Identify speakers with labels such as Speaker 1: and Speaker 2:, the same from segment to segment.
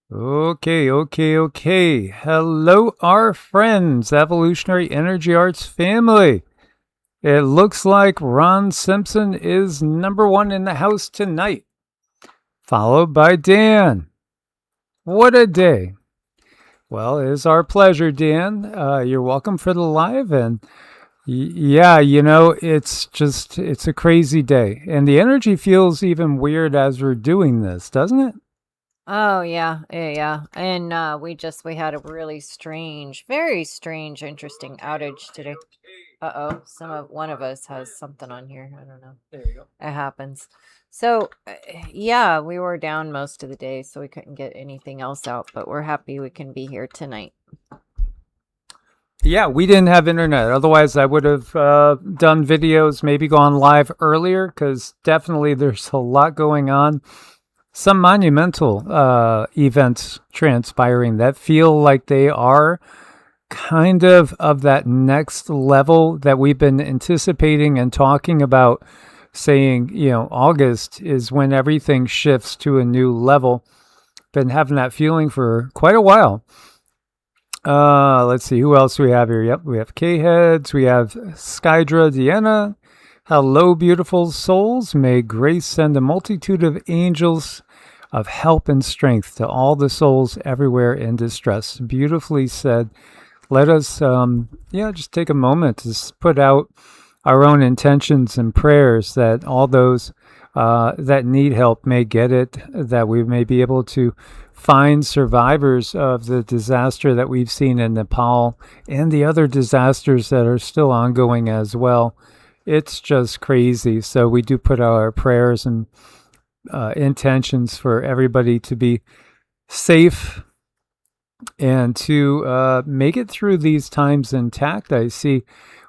Speaker 1: Okay. Hello, our friends, Evolutionary Energy Arts family. It looks like Ron Simpson is number one in the house tonight, followed by Dan. What a day. Well, it is our pleasure, Dan. You're welcome for the live. And yeah, it's a crazy day. And the energy feels even weird as we're doing this, doesn't it?
Speaker 2: Oh yeah. And we had a really strange, very strange, interesting outage today. Uh-oh, one of us has something on here. I don't know.
Speaker 1: There you go.
Speaker 2: It happens. So, yeah, we were down most of the day, so we couldn't get anything else out, but we're happy we can be here tonight.
Speaker 1: Yeah, we didn't have internet. Otherwise, I would have done videos, maybe gone live earlier, because definitely there's a lot going on. Some monumental events transpiring that feel like they are kind of that next level that we've been anticipating and talking about, saying, August is when everything shifts to a new level. Been having that feeling for quite a while. Let's see who else we have here. Yep, we have K-Heads, we have Skydra Deanna. Hello, beautiful souls. May grace send a multitude of angels of help and strength to all the souls everywhere in distress. Beautifully said. Let us, just take a moment to put out our own intentions and prayers that all those that need help may get it, that we may be able to find survivors of the disaster that we've seen in Nepal and the other disasters that are still ongoing as well. It's just crazy. So we do put out our prayers and intentions for everybody to be safe and to make it through these times intact. I see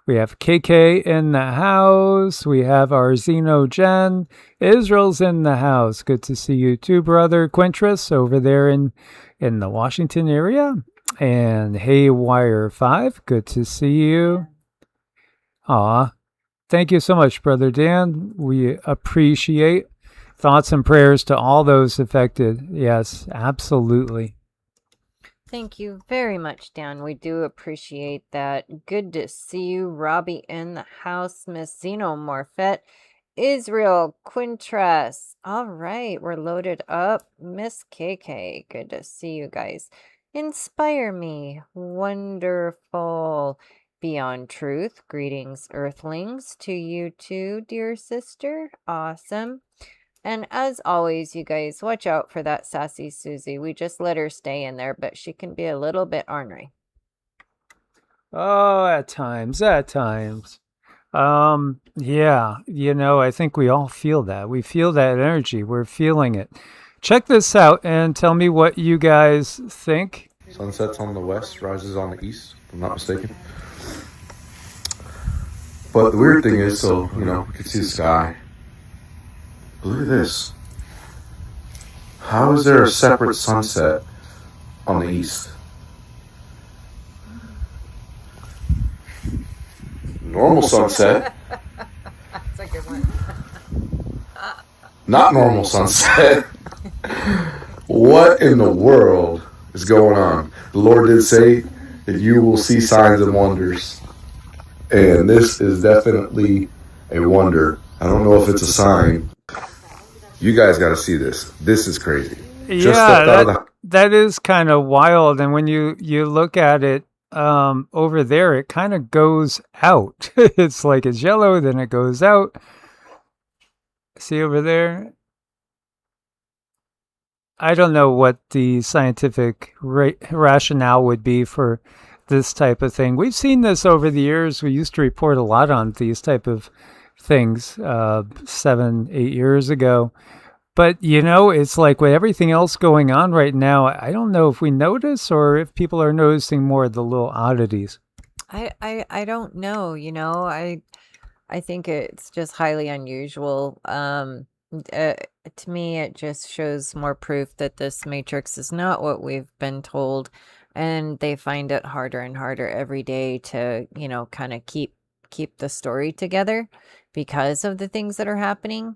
Speaker 1: we have KK in the house. We have our Zeno Jen. Israel's in the house. Good to see you too, brother. Quintris over there in the Washington area. And Haywire 5. Good to see you. Aw. Thank you so much, Brother Dan. We appreciate thoughts and prayers to all those affected. Yes, absolutely.
Speaker 2: Thank you very much, Dan. We do appreciate that. Good to see you, Robbie, in the house, Miss Xenomorphet, Israel, Quintress. All right, we're loaded up. Miss KK, good to see you guys. Inspire me. Wonderful. Beyond Truth, greetings, Earthlings, to you too, dear sister. Awesome. And as always, you guys, watch out for that sassy Susie. We just let her stay in there, but she can be a little bit ornery.
Speaker 1: Oh, at times, at times. Yeah, I think we all feel that. We feel that energy. We're feeling it. Check this out and tell me what you guys think.
Speaker 3: Sunsets on the west, rises on the east, if I'm not mistaken. But the weird thing is, so, we can see the sky. But look at this. How is there a separate sunset on the east? Normal sunset.
Speaker 2: That's a good one.
Speaker 3: Not normal sunset. What in the world is going on? The Lord did say that you will see signs and wonders. And this is definitely a wonder. I don't know if it's a sign. You guys got to see this. This is crazy.
Speaker 1: Yeah, that is kind of wild. And when you look at it over there, it kind of goes out. It's like it's yellow, then it goes out. See over there? I don't know what the scientific rationale would be for this type of thing. We've seen this over the years. We used to report a lot on these type of things 7, 8 years ago. But, it's like with everything else going on right now, I don't know if we notice or if people are noticing more of the little oddities.
Speaker 2: I don't know, I think it's just highly unusual. To me, it just shows more proof that this matrix is not what we've been told, and they find it harder and harder every day to, kind of keep the story together because of the things that are happening.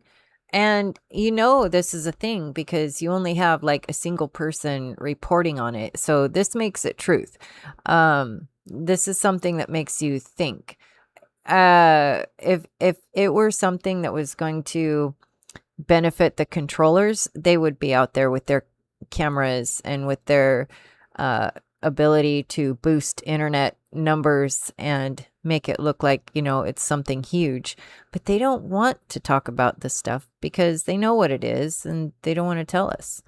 Speaker 2: And this is a thing because you only have like a single person reporting on it. So this makes it truth. This is something that makes you think. If it were something that was going to benefit the controllers, they would be out there with their cameras and with their ability to boost internet numbers and make it look like, it's something huge. But they don't want to talk about this stuff because they know what it is and they don't want to tell us.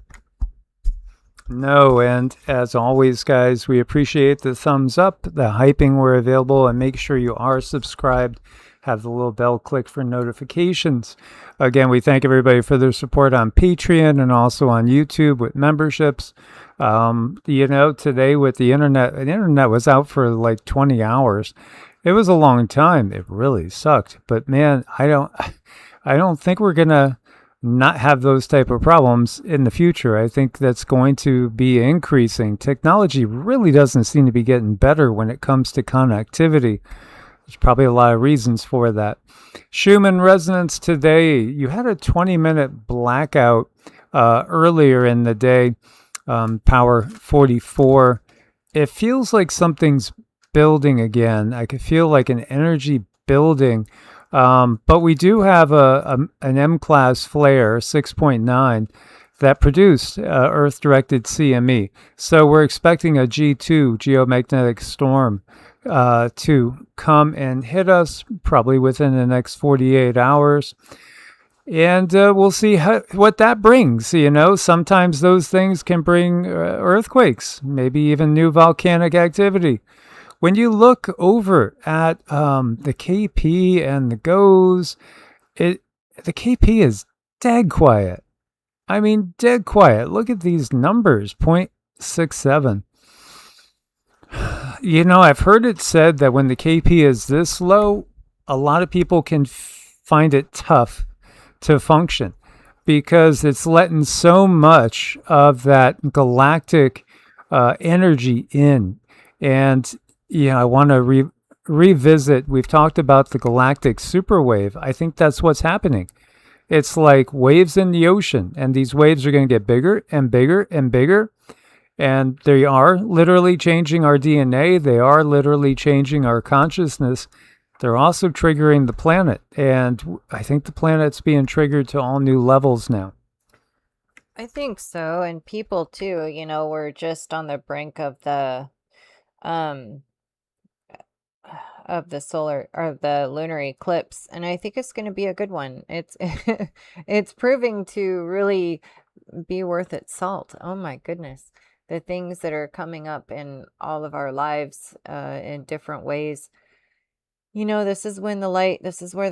Speaker 1: No, and as always, guys, we appreciate the thumbs up, the hyping where available, and make sure you are subscribed. Have the little bell click for notifications. Again, we thank everybody for their support on Patreon and also on YouTube with memberships. Today with the internet was out for like 20 hours. It was a long time. It really sucked. But man, I don't think we're gonna not have those type of problems in the future. I think that's going to be increasing. Technology really doesn't seem to be getting better when it comes to connectivity. There's probably a lot of reasons for that. Schumann resonance today. You had a 20-minute blackout earlier in the day, power 44. It feels like something's building again. I could feel like an energy building. But we do have an M-class flare, 6.9, that produced Earth-directed CME. So we're expecting a G2, geomagnetic storm, to come and hit us probably within the next 48 hours. And we'll see what that brings. Sometimes those things can bring earthquakes, maybe even new volcanic activity. When you look over at the KP and the GOES, the KP is dead quiet. I mean, dead quiet. Look at these numbers, 0.67. I've heard it said that when the KP is this low, a lot of people can find it tough to function because it's letting so much of that galactic energy in. And I want to revisit. We've talked about the galactic superwave. I think that's what's happening. It's like waves in the ocean, and these waves are going to get bigger and bigger and bigger. And they are literally changing our DNA. They are literally changing our consciousness. They're also triggering the planet. And I think the planet's being triggered to all new levels now.
Speaker 2: I think so. And people too, we're just on the brink of the solar or the lunar eclipse, and I think it's going to be a good one. It's it's proving to really be worth its salt. Oh my goodness, the things that are coming up in all of our lives in different ways. This is where the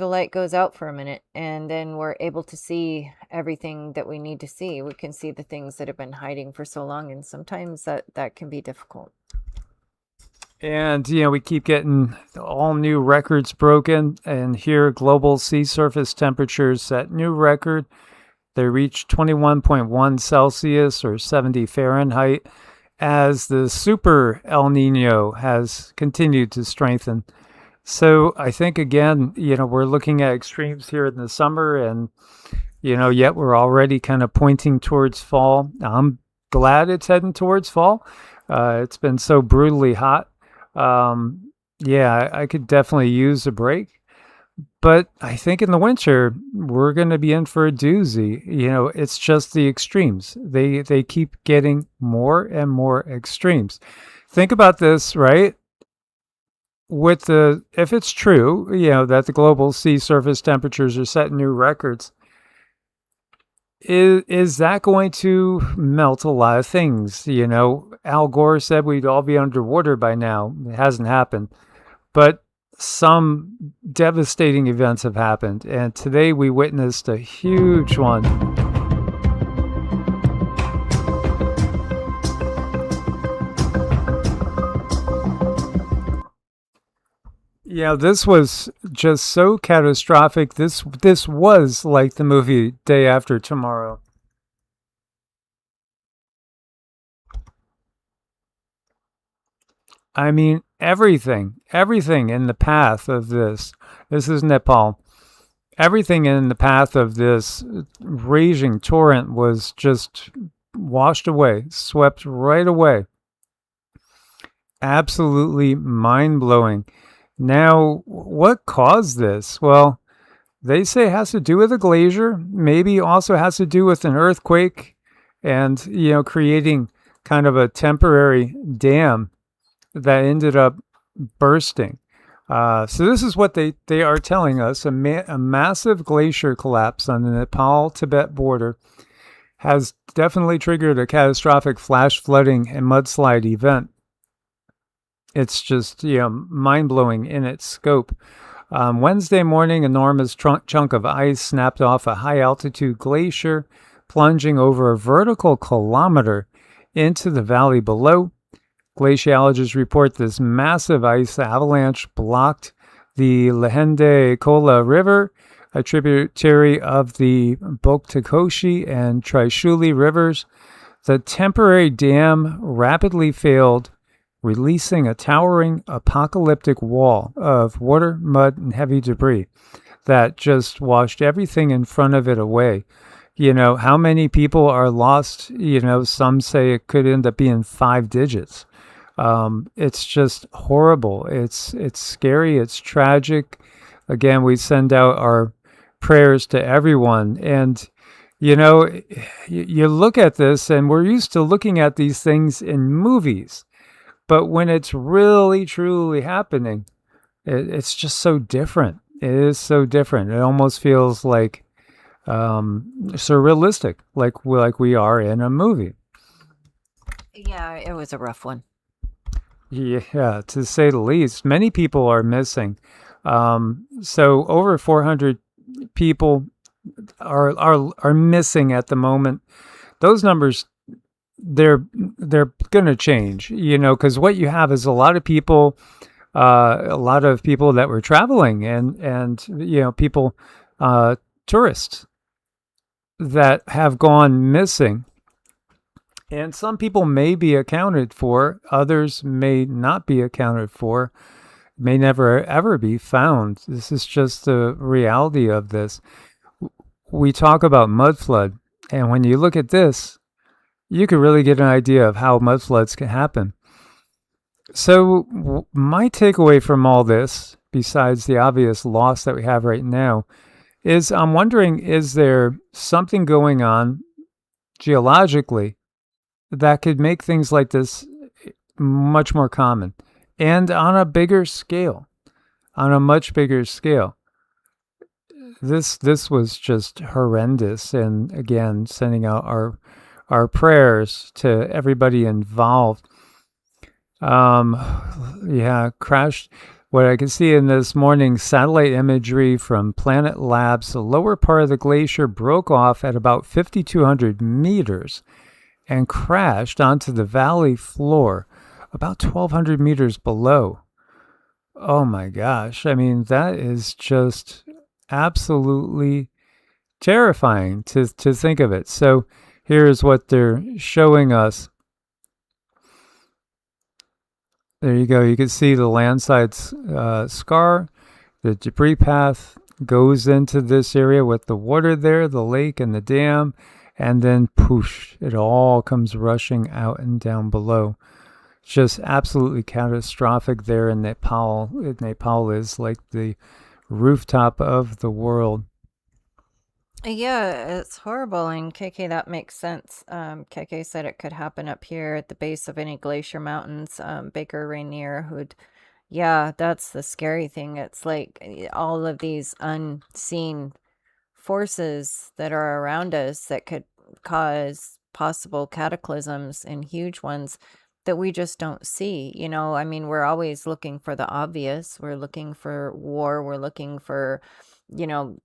Speaker 2: light goes out for a minute, and then we're able to see everything that we need to see. We can see the things that have been hiding for so long, and sometimes that can be difficult.
Speaker 1: And, we keep getting all new records broken. And here, global sea surface temperatures set new record. They reached 21.1 Celsius or 70 Fahrenheit as the super El Nino has continued to strengthen. So I think, again, we're looking at extremes here in the summer and, yet we're already kind of pointing towards fall. I'm glad it's heading towards fall. It's been so brutally hot. I could definitely use a break, but I think in the winter we're going to be in for a doozy. It's just the extremes. They keep getting more and more extremes. Think about this, right? If it's true, that the global sea surface temperatures are setting new records, is that going to melt a lot of things? Al Gore said we'd all be underwater by now. It hasn't happened. But some devastating events have happened. And today we witnessed a huge one. Yeah, this was just so catastrophic. This was like the movie Day After Tomorrow. I mean, everything in the path of this. This is Nepal. everything in the path of this raging torrent was just washed away, swept right away. Absolutely mind-blowing. Now, what caused this? Well, they say it has to do with a glacier, maybe also has to do with an earthquake and, creating kind of a temporary dam that ended up bursting. So this is what they are telling us. A massive glacier collapse on the Nepal-Tibet border has definitely triggered a catastrophic flash flooding and mudslide event. It's just, mind-blowing in its scope. Wednesday morning, an enormous chunk of ice snapped off a high-altitude glacier, plunging over a vertical kilometer into the valley below. Glaciologists report this massive ice avalanche blocked the Lehende Kola River, a tributary of the Boktakoshi and Trishuli rivers. The temporary dam rapidly failed, releasing a towering apocalyptic wall of water, mud, and heavy debris that just washed everything in front of it away. How many people are lost? Some say it could end up being 5 digits. It's just horrible. It's scary. It's tragic. Again, we send out our prayers to everyone. And, you look at this, and we're used to looking at these things in movies. But when it's really, truly happening, it's just so different. It is so different. It almost feels like surrealistic, like we are in a movie.
Speaker 2: Yeah, it was a rough one.
Speaker 1: Yeah, to say the least. Many people are missing. So over 400 people are missing at the moment. Those numbers, they're going to change, because what you have is a lot of people that were traveling and people, tourists that have gone missing. And some people may be accounted for, others may not be accounted for, may never ever be found. This is just the reality of this. We talk about mud flood, and when you look at this, you could really get an idea of how mudfloods can happen. So my takeaway from all this, besides the obvious loss that we have right now, is I'm wondering, is there something going on geologically that could make things like this much more common and on a bigger scale, on a much bigger scale? This was just horrendous. And again, sending out our prayers to everybody involved. Crashed. What I can see in this morning's satellite imagery from Planet Labs, the lower part of the glacier broke off at about 5,200 meters and crashed onto the valley floor about 1,200 meters below. Oh my gosh. I mean, that is just absolutely terrifying to think of it. So here's what they're showing us. There you go. You can see the landslide scar. The debris path goes into this area with the water there, the lake and the dam, and then poosh, it all comes rushing out and down below. Just absolutely catastrophic there in Nepal. Nepal is like the rooftop of the world.
Speaker 2: Yeah, it's horrible. And KK, that makes sense. KK said it could happen up here at the base of any glacier mountains. Baker Rainier, yeah, that's the scary thing. It's like all of these unseen forces that are around us that could cause possible cataclysms and huge ones that we just don't see. I mean, we're always looking for the obvious. We're looking for war. We're looking for,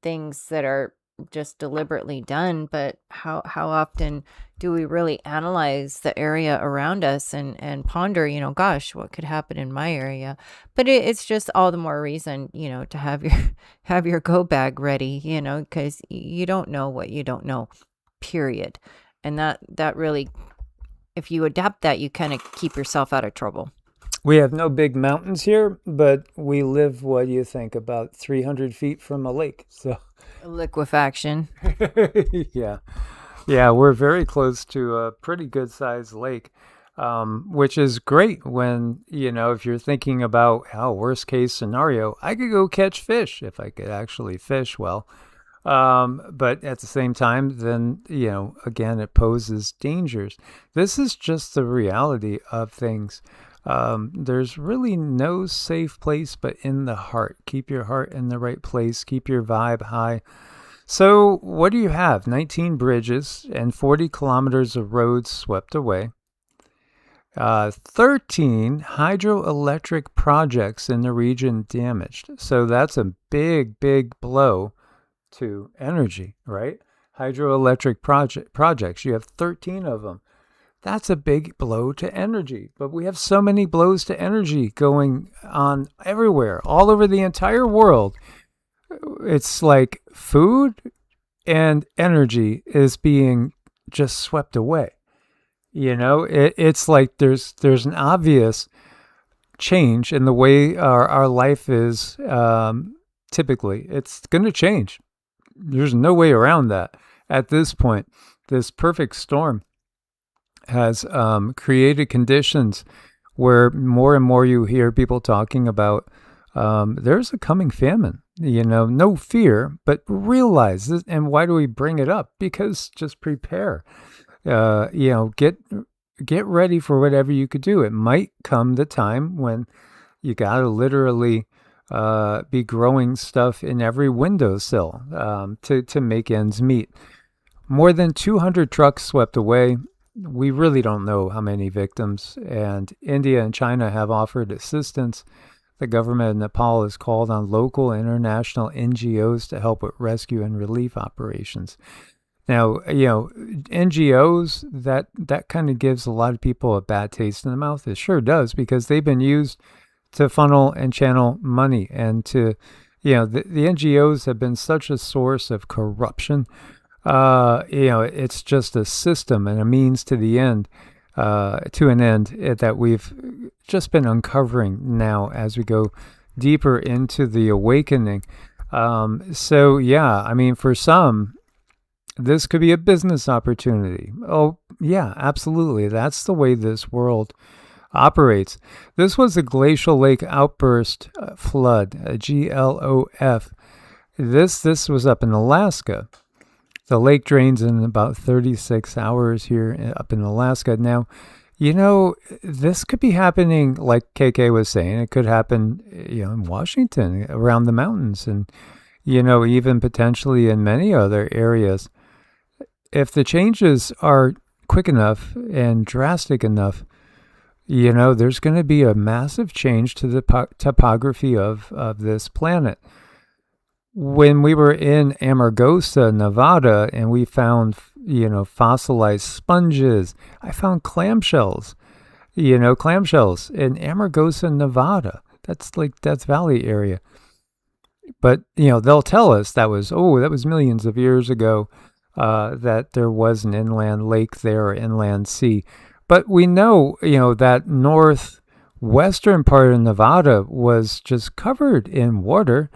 Speaker 2: things that are just deliberately done. But how often do we really analyze the area around us and ponder, gosh, what could happen in my area? But it's just all the more reason, to have your go bag ready, because you don't know what you don't know, period. And that really, if you adapt that, you kind of keep yourself out of trouble.
Speaker 1: We have no big mountains here, but we live, what do you think, about 300 feet from a lake. So,
Speaker 2: Liquefaction.
Speaker 1: yeah. Yeah, we're very close to a pretty good sized lake, which is great when, if you're thinking about how worst case scenario, I could go catch fish if I could actually fish well. But at the same time, then, again, it poses dangers. This is just the reality of things. There's really no safe place but in the heart. Keep your heart in the right place. Keep your vibe high. So what do you have? 19 bridges and 40 kilometers of roads swept away. 13 hydroelectric projects in the region damaged. So that's a big, big blow to energy, right? Hydroelectric projects. You have 13 of them. That's a big blow to energy. But we have so many blows to energy going on everywhere, all over the entire world. It's like food and energy is being just swept away. It's like there's an obvious change in the way our life is. Typically, it's going to change. There's no way around that. At this point, this perfect storm has created conditions where more and more you hear people talking about there's a coming famine. No fear, but realize this. And why do we bring it up? Because just prepare. Get ready for whatever you could do. It might come the time when you got to literally be growing stuff in every windowsill to make ends meet. More than 200 trucks swept away. We really don't know how many victims, and India and China have offered assistance. The government of Nepal has called on local and international NGOs to help with rescue and relief operations. Now, NGOs, that kind of gives a lot of people a bad taste in the mouth. It sure does, because they've been used to funnel and channel money, and the NGOs have been such a source of corruption. It's just a system and a means to the end, to an end that we've just been uncovering now as we go deeper into the awakening. For some, this could be a business opportunity. Oh, yeah, absolutely. That's the way this world operates. This was a glacial lake outburst flood, a GLOF. This was up in Alaska. The lake drains in about 36 hours here up in Alaska. Now, this could be happening, like KK was saying. It could happen, in Washington, around the mountains, and, even potentially in many other areas. If the changes are quick enough and drastic enough, there's going to be a massive change to the topography of this planet. When we were in Amargosa, Nevada, and we found, fossilized sponges, I found clamshells in Amargosa, Nevada. That's like Death Valley area. But, they'll tell us that was millions of years ago, that there was an inland lake there, or inland sea. But we know, that northwestern part of Nevada was just covered in water.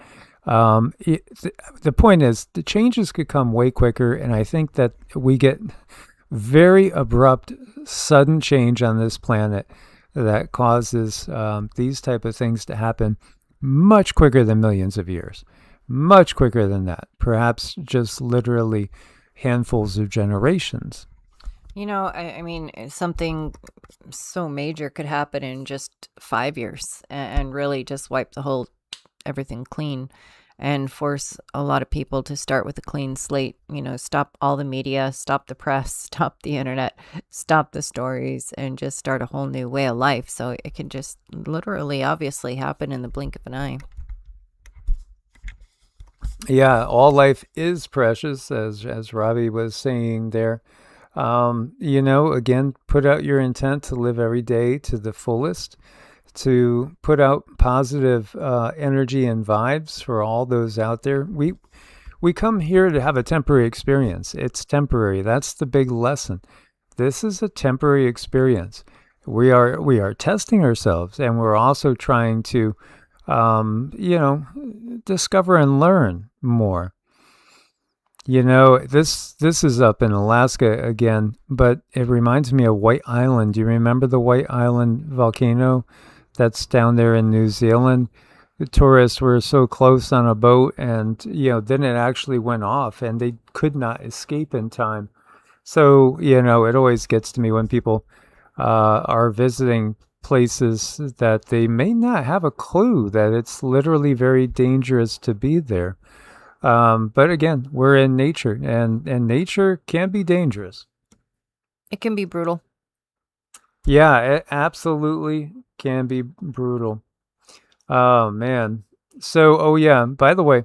Speaker 1: The point is, the changes could come way quicker, and I think that we get very abrupt, sudden change on this planet that causes these type of things to happen much quicker than millions of years, much quicker than that, perhaps just literally handfuls of generations.
Speaker 2: I mean, something so major could happen in just 5 years and really just wipe everything clean, and force a lot of people to start with a clean slate. Stop all the media, stop the press, stop the internet, stop the stories, and just start a whole new way of life. So it can just literally, obviously happen in the blink of an eye.
Speaker 1: Yeah, all life is precious, as Robbie was saying there. Again, put out your intent to live every day to the fullest, to put out positive energy and vibes for all those out there. We come here to have a temporary experience. It's temporary. That's the big lesson. This is a temporary experience. we are testing ourselves, and we're also trying to, discover and learn more. This is up in Alaska again, but it reminds me of White Island. Do you remember the White Island volcano that's down there in New Zealand? The tourists were so close on a boat, and then it actually went off, and they could not escape in time. So it always gets to me when people are visiting places that they may not have a clue that it's literally very dangerous to be there. But again, we're in nature, and nature can be dangerous.
Speaker 2: It can be brutal.
Speaker 1: Yeah, it absolutely can be brutal. Oh, man. So, oh, yeah, by the way,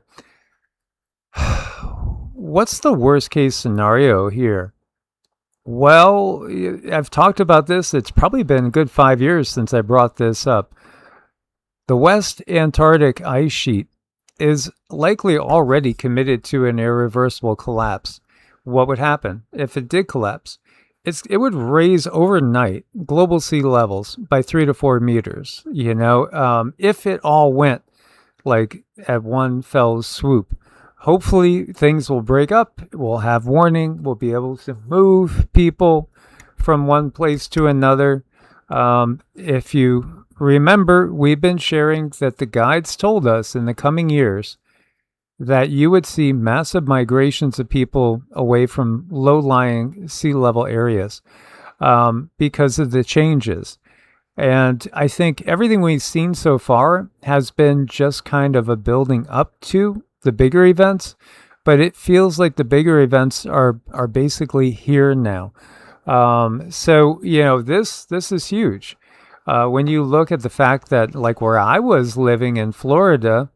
Speaker 1: what's the worst case scenario here? Well, I've talked about this. It's probably been a good 5 years since I brought this up. The West Antarctic ice sheet is likely already committed to an irreversible collapse. What would happen if it did collapse? It would raise overnight global sea levels by 3 to 4 meters, if it all went like at one fell swoop. Hopefully things will break up. We'll have warning. We'll be able to move people from one place to another. If you remember, we've been sharing that the guides told us in the coming years that you would see massive migrations of people away from low-lying sea level areas because of the changes. And I think everything we've seen so far has been just kind of a building up to the bigger events, but it feels like the bigger events are basically here now. So this is huge. When you look at the fact that, like where I was living in Florida,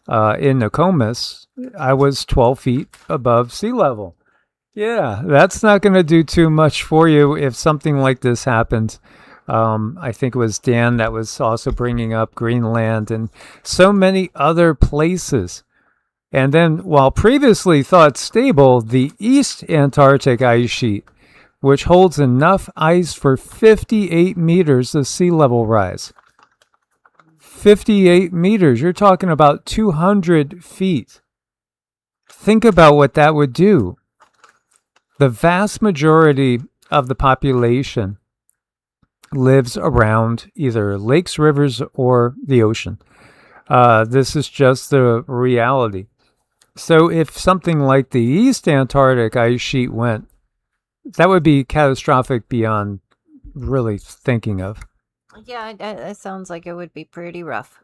Speaker 1: in Nokomis, I was 12 feet above sea level. Yeah, that's not going to do too much for you if something like this happens. I think it was Dan that was also bringing up Greenland and so many other places. And then, while previously thought stable, the East Antarctic ice sheet, which holds enough ice for 58 meters of sea level rise. 58 meters. You're talking about 200 feet. Think about what that would do. The vast majority of the population lives around either lakes, rivers, or the ocean. This is just the reality. So if something like the East Antarctic ice sheet went, that would be catastrophic beyond really thinking of.
Speaker 2: Yeah, that sounds like it would be pretty rough.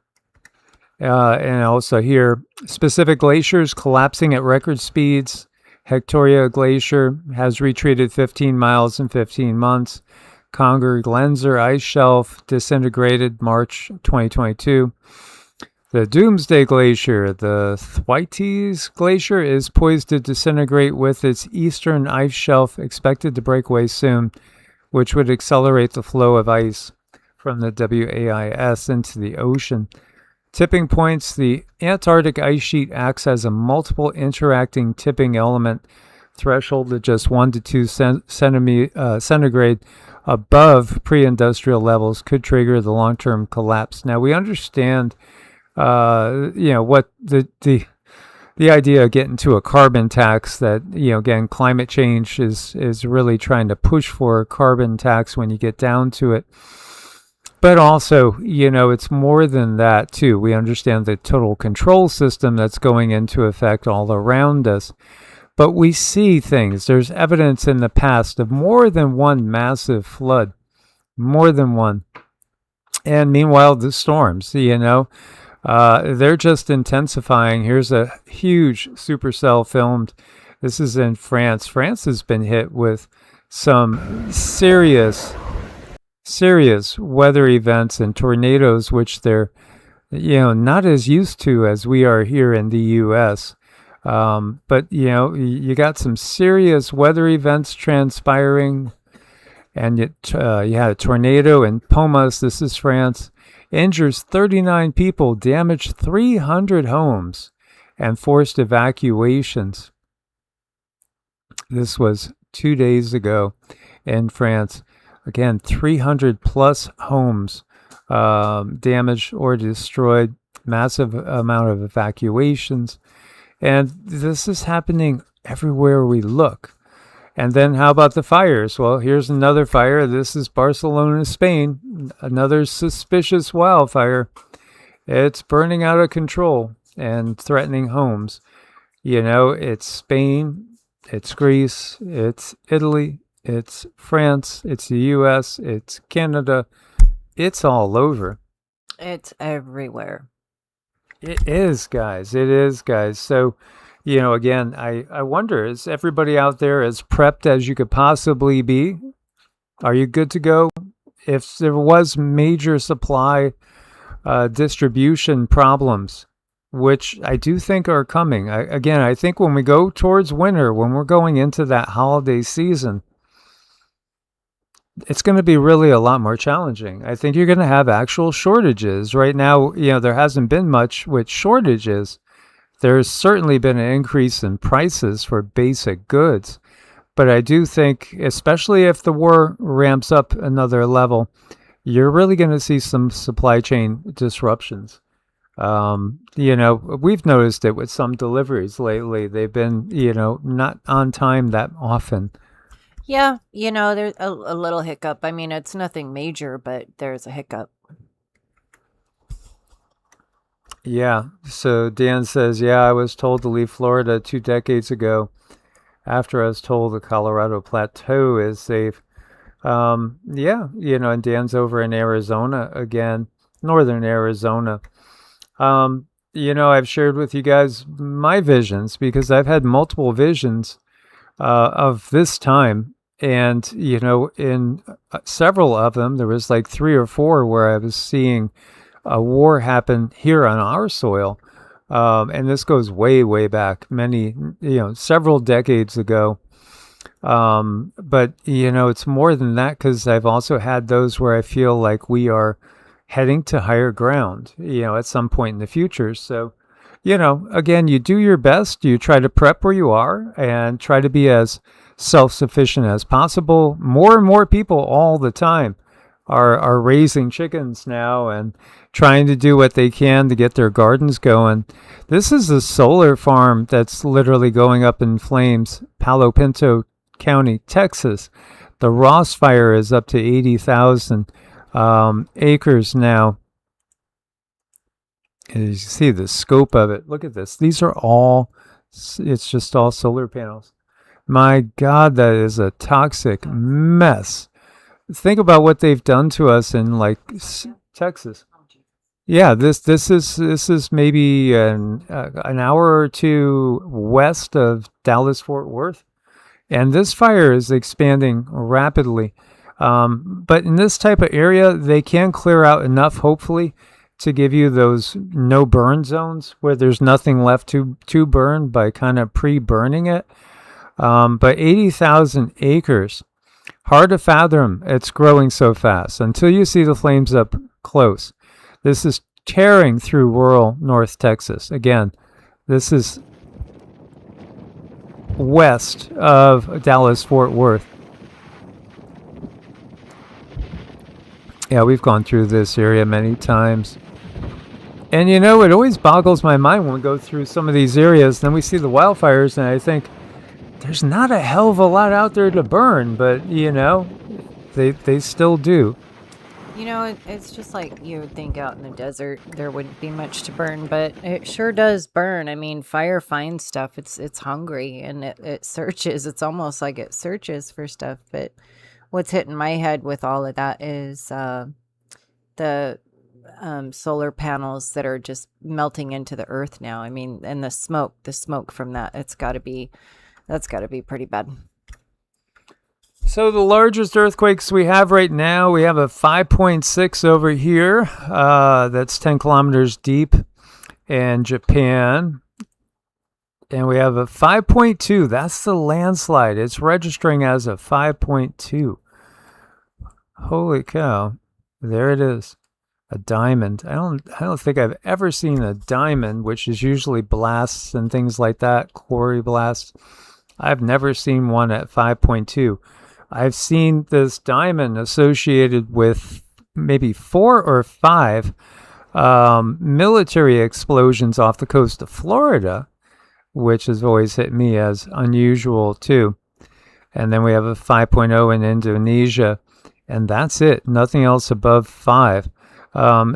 Speaker 1: And also here, specific glaciers collapsing at record speeds. Hectoria Glacier has retreated 15 miles in 15 months. Conger Glenser ice shelf disintegrated March 2022. The Doomsday Glacier, the Thwaites Glacier, is poised to disintegrate with its eastern ice shelf expected to break away soon, which would accelerate the flow of ice from the WAIS into the ocean. Tipping points, the Antarctic ice sheet acts as a multiple interacting tipping element. Threshold of just 1 to 2 centigrade above pre-industrial levels could trigger the long-term collapse. Now we understand, what the idea of getting to a carbon tax that, again, climate change is really trying to push for a carbon tax when you get down to it. But also, it's more than that, too. We understand the total control system that's going into effect all around us. But we see things. There's evidence in the past of more than one massive flood. More than one. And meanwhile, the storms, they're just intensifying. Here's a huge supercell filmed. This is in France. France has been hit with some serious weather events and tornadoes, which they're, not as used to as we are here in the U.S. But, you got some serious weather events transpiring, and you had a tornado in Pomas, this is France, injures 39 people, damaged 300 homes, and forced evacuations. This was 2 days ago in France. Again, 300 plus homes damaged or destroyed, massive amount of evacuations. And this is happening everywhere we look. And then how about the fires? Well, here's another fire. This is Barcelona, Spain. Another suspicious wildfire. It's burning out of control and threatening homes. You know, it's Spain, it's Greece, it's Italy, it's France, it's the US, it's Canada. It's all over.
Speaker 2: It's everywhere.
Speaker 1: It is, guys. It is, guys. So, you know, again, I wonder, is everybody out there as prepped as you could possibly be? Are you good to go? If there was major supply distribution problems, which I do think are coming. I think when we go towards winter, when we're going into that holiday season, it's going to be really a lot more challenging. I think you're going to have actual shortages. Right now, you know, there hasn't been much with shortages. There's certainly been an increase in prices for basic goods. But I do think, especially if the war ramps up another level, you're really going to see some supply chain disruptions. You know, we've noticed it with some deliveries lately. They've been, you know, not on time that often.
Speaker 2: Yeah, you know, there's a little hiccup. I mean, it's nothing major, but there's a hiccup.
Speaker 1: Yeah. So Dan says, yeah, I was told to leave Florida 2 decades ago after I was told the Colorado Plateau is safe. Yeah, you know, and Dan's over in Arizona again, northern Arizona. You know, I've shared with you guys my visions because I've had multiple visions of this time. And, you know, in several of them, there was like 3 or 4 where I was seeing a war happen here on our soil. And this goes way, way back, several decades ago. But, you know, it's more than that because I've also had those where I feel like we are heading to higher ground, you know, at some point in the future. So, you know, again, you do your best. You try to prep where you are and try to be as self-sufficient as possible. More and more people all the time are raising chickens now and trying to do what they can to get their gardens going. This is a solar farm that's literally going up in flames, Palo Pinto County, Texas. The Ross fire is up to 80,000 acres now. And you see the scope of it. Look at this. These are all, it's just all solar panels. My God, that is a toxic mess. Think about what they've done to us in like Texas. Yeah, this is maybe an hour or 2 west of Dallas Fort Worth, and this fire is expanding rapidly. But in this type of area, they can clear out enough, hopefully, to give you those no burn zones where there's nothing left to burn by kind of pre-burning it. But 80,000 acres. Hard to fathom it's growing so fast until you see the flames up close. This is tearing through rural North Texas. Again, this is west of Dallas-Fort Worth. Yeah, we've gone through this area many times. And you know, it always boggles my mind when we go through some of these areas, then we see the wildfires, and I think, there's not a hell of a lot out there to burn, but, you know, they still do.
Speaker 2: You know, it's just like you would think out in the desert there wouldn't be much to burn, but it sure does burn. I mean, fire finds stuff. It's hungry and it searches. It's almost like it searches for stuff. But what's hitting my head with all of that is the solar panels that are just melting into the earth now. I mean, and the smoke from that, that's got to be pretty bad.
Speaker 1: So the largest earthquakes we have right now, we have a 5.6 over here. That's 10 kilometers deep in Japan. And we have a 5.2. That's the landslide. It's registering as a 5.2. Holy cow. There it is. A diamond. I don't think I've ever seen a diamond, which is usually blasts and things like that, quarry blasts. I've never seen one at 5.2. I've seen this diamond associated with maybe 4 or 5 military explosions off the coast of Florida, which has always hit me as unusual too. And then we have a 5.0 in Indonesia, and that's it. Nothing else above 5.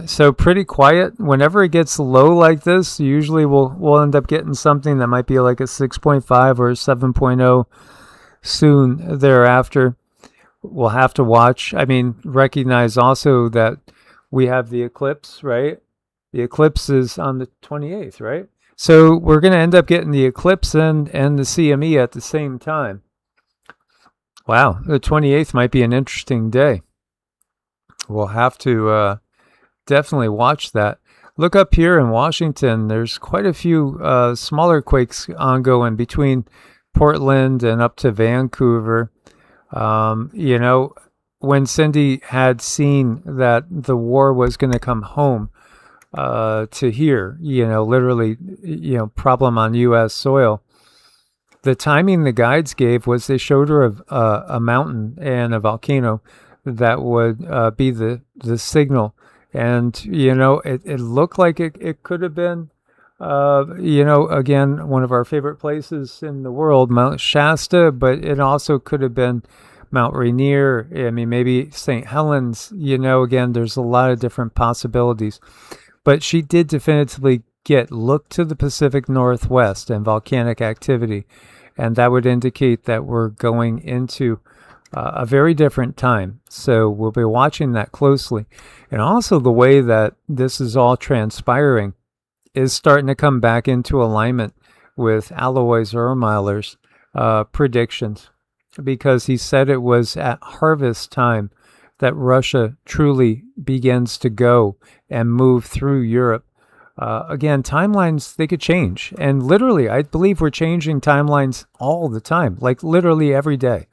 Speaker 1: So pretty quiet. Whenever it gets low like this, usually we'll end up getting something that might be like a 6.5 or a 7.0 soon thereafter. We'll have to watch. I mean, recognize also that we have the eclipse, right? The eclipse is on the 28th, right? So we're going to end up getting the eclipse and the CME at the same time. Wow, the 28th might be an interesting day. We'll have to definitely watch that. Look up here in Washington. There's quite a few smaller quakes ongoing between Portland and up to Vancouver. You know, when Cindy had seen that the war was going to come home to here, you know, literally, you know, problem on U.S. soil, the timing the guides gave was they showed her a mountain and a volcano that would be the signal. And, you know, it looked like it could have been, you know, again, one of our favorite places in the world, Mount Shasta, but it also could have been Mount Rainier. I mean, maybe St. Helens, you know, again, there's a lot of different possibilities. But she did definitively look to the Pacific Northwest and volcanic activity. And that would indicate that we're going into a very different time. So we'll be watching that closely. And also the way that this is all transpiring is starting to come back into alignment with Alois Ermeiler's predictions, because he said it was at harvest time that Russia truly begins to go and move through Europe. Again, timelines, they could change. And literally, I believe we're changing timelines all the time, like literally every day.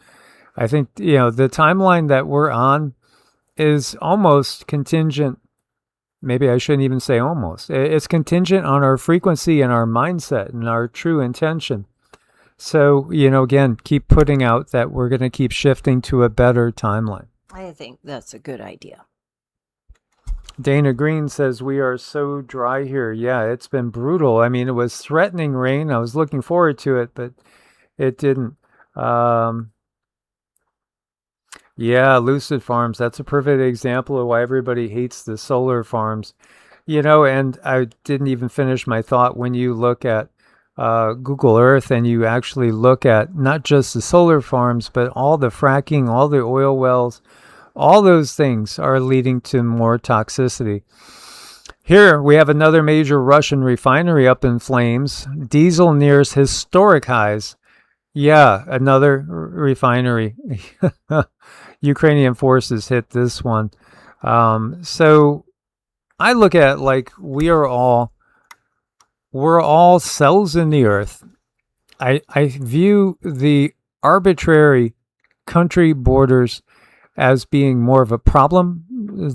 Speaker 1: I think, you know, the timeline that we're on is almost contingent. Maybe I shouldn't even say almost. It's contingent on our frequency and our mindset and our true intention. So, you know, again, keep putting out that we're going to keep shifting to a better timeline.
Speaker 2: I think that's a good idea.
Speaker 1: Dana Green says, we are so dry here. Yeah, it's been brutal. I mean, it was threatening rain. I was looking forward to it, but it didn't. Yeah, Lucid Farms. That's a perfect example of why everybody hates the solar farms. You know, and I didn't even finish my thought. When you look at Google Earth and you actually look at not just the solar farms, but all the fracking, all the oil wells, all those things are leading to more toxicity. Here we have another major Russian refinery up in flames. Diesel nears historic highs. Yeah, another refinery. Ukrainian forces hit this one. So I look at it like we're all cells in the earth. I view the arbitrary country borders as being more of a problem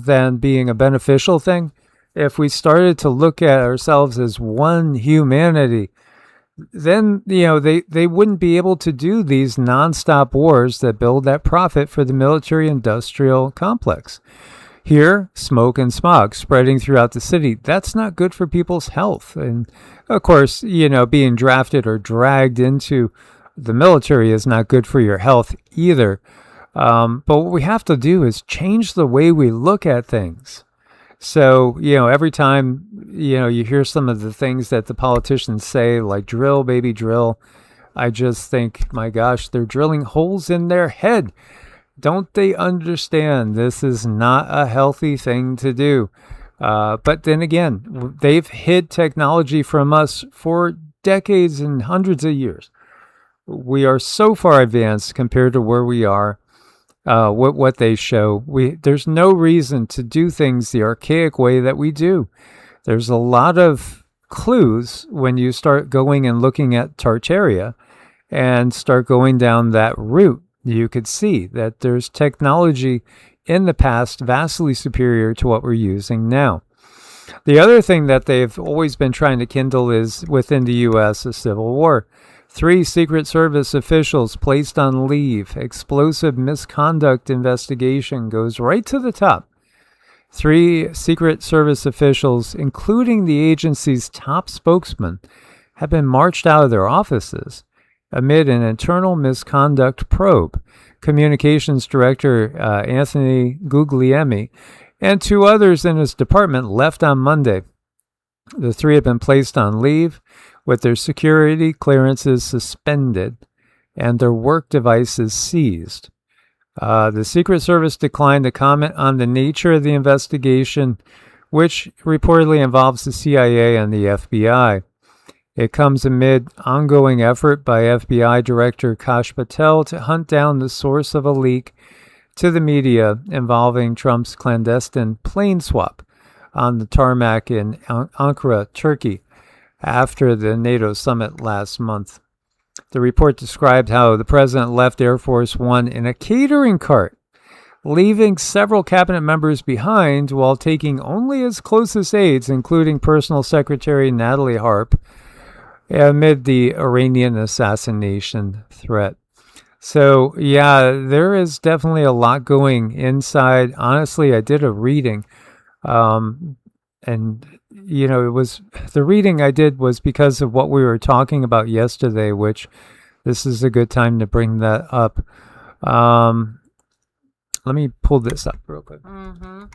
Speaker 1: than being a beneficial thing. If we started to look at ourselves as one humanity, then, you know, they wouldn't be able to do these nonstop wars that build that profit for the military-industrial complex. Here, smoke and smog spreading throughout the city. That's not good for people's health. And, of course, you know, being drafted or dragged into the military is not good for your health either. But what we have to do is change the way we look at things. So, you know, every time, you know, you hear some of the things that the politicians say, like drill, baby, drill, I just think, my gosh, they're drilling holes in their head. Don't they understand this is not a healthy thing to do? But then again, they've hid technology from us for decades and hundreds of years. We are so far advanced compared to where we are. What they show. There's no reason to do things the archaic way that we do. There's a lot of clues when you start going and looking at Tartaria and start going down that route. You could see that there's technology in the past vastly superior to what we're using now. The other thing that they've always been trying to kindle is within the U.S. a civil war. 3 Secret Service officials placed on leave. Explosive misconduct investigation goes right to the top. 3 Secret Service officials, including the agency's top spokesman, have been marched out of their offices amid an internal misconduct probe. Communications Director Anthony Guglielmi and 2 others in his department left on Monday. The 3 have been placed on leave with their security clearances suspended and their work devices seized. The Secret Service declined to comment on the nature of the investigation, which reportedly involves the CIA and the FBI. It comes amid ongoing effort by FBI Director Kash Patel to hunt down the source of a leak to the media involving Trump's clandestine plane swap on the tarmac in Ankara, Turkey, after the NATO summit last month. The report described how the president left Air Force One in a catering cart, leaving several cabinet members behind while taking only his closest aides, including Personal Secretary Natalie Harp, amid the Iranian assassination threat. So, yeah, there is definitely a lot going inside. Honestly, I did a reading, and, you know, it was the reading I did was because of what we were talking about yesterday, which this is a good time to bring that up. Let me pull this up real quick.
Speaker 2: Mm-hmm.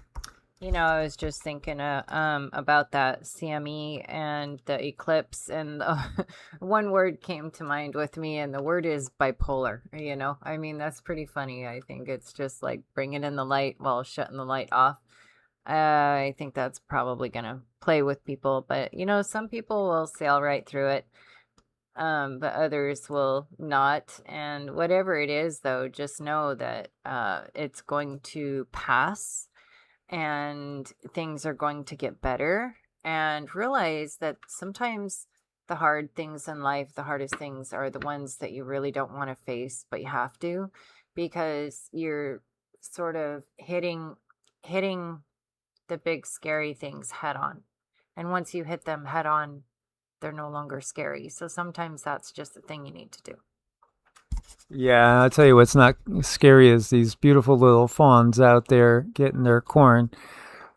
Speaker 2: You know, I was just thinking about that CME and the eclipse, and one word came to mind with me, and the word is bipolar. You know, I mean, that's pretty funny. I think it's just like bringing in the light while shutting the light off. I think that's probably going to play with people, but, you know, some people will sail right through it, but others will not. And whatever it is, though, just know that it's going to pass. And things are going to get better, and realize that sometimes the hard things in life, the hardest things are the ones that you really don't want to face, but you have to, because you're sort of hitting the big scary things head on. And once you hit them head on, they're no longer scary. So sometimes that's just the thing you need to do.
Speaker 1: Yeah, I'll tell you what's not scary is these beautiful little fawns out there getting their corn.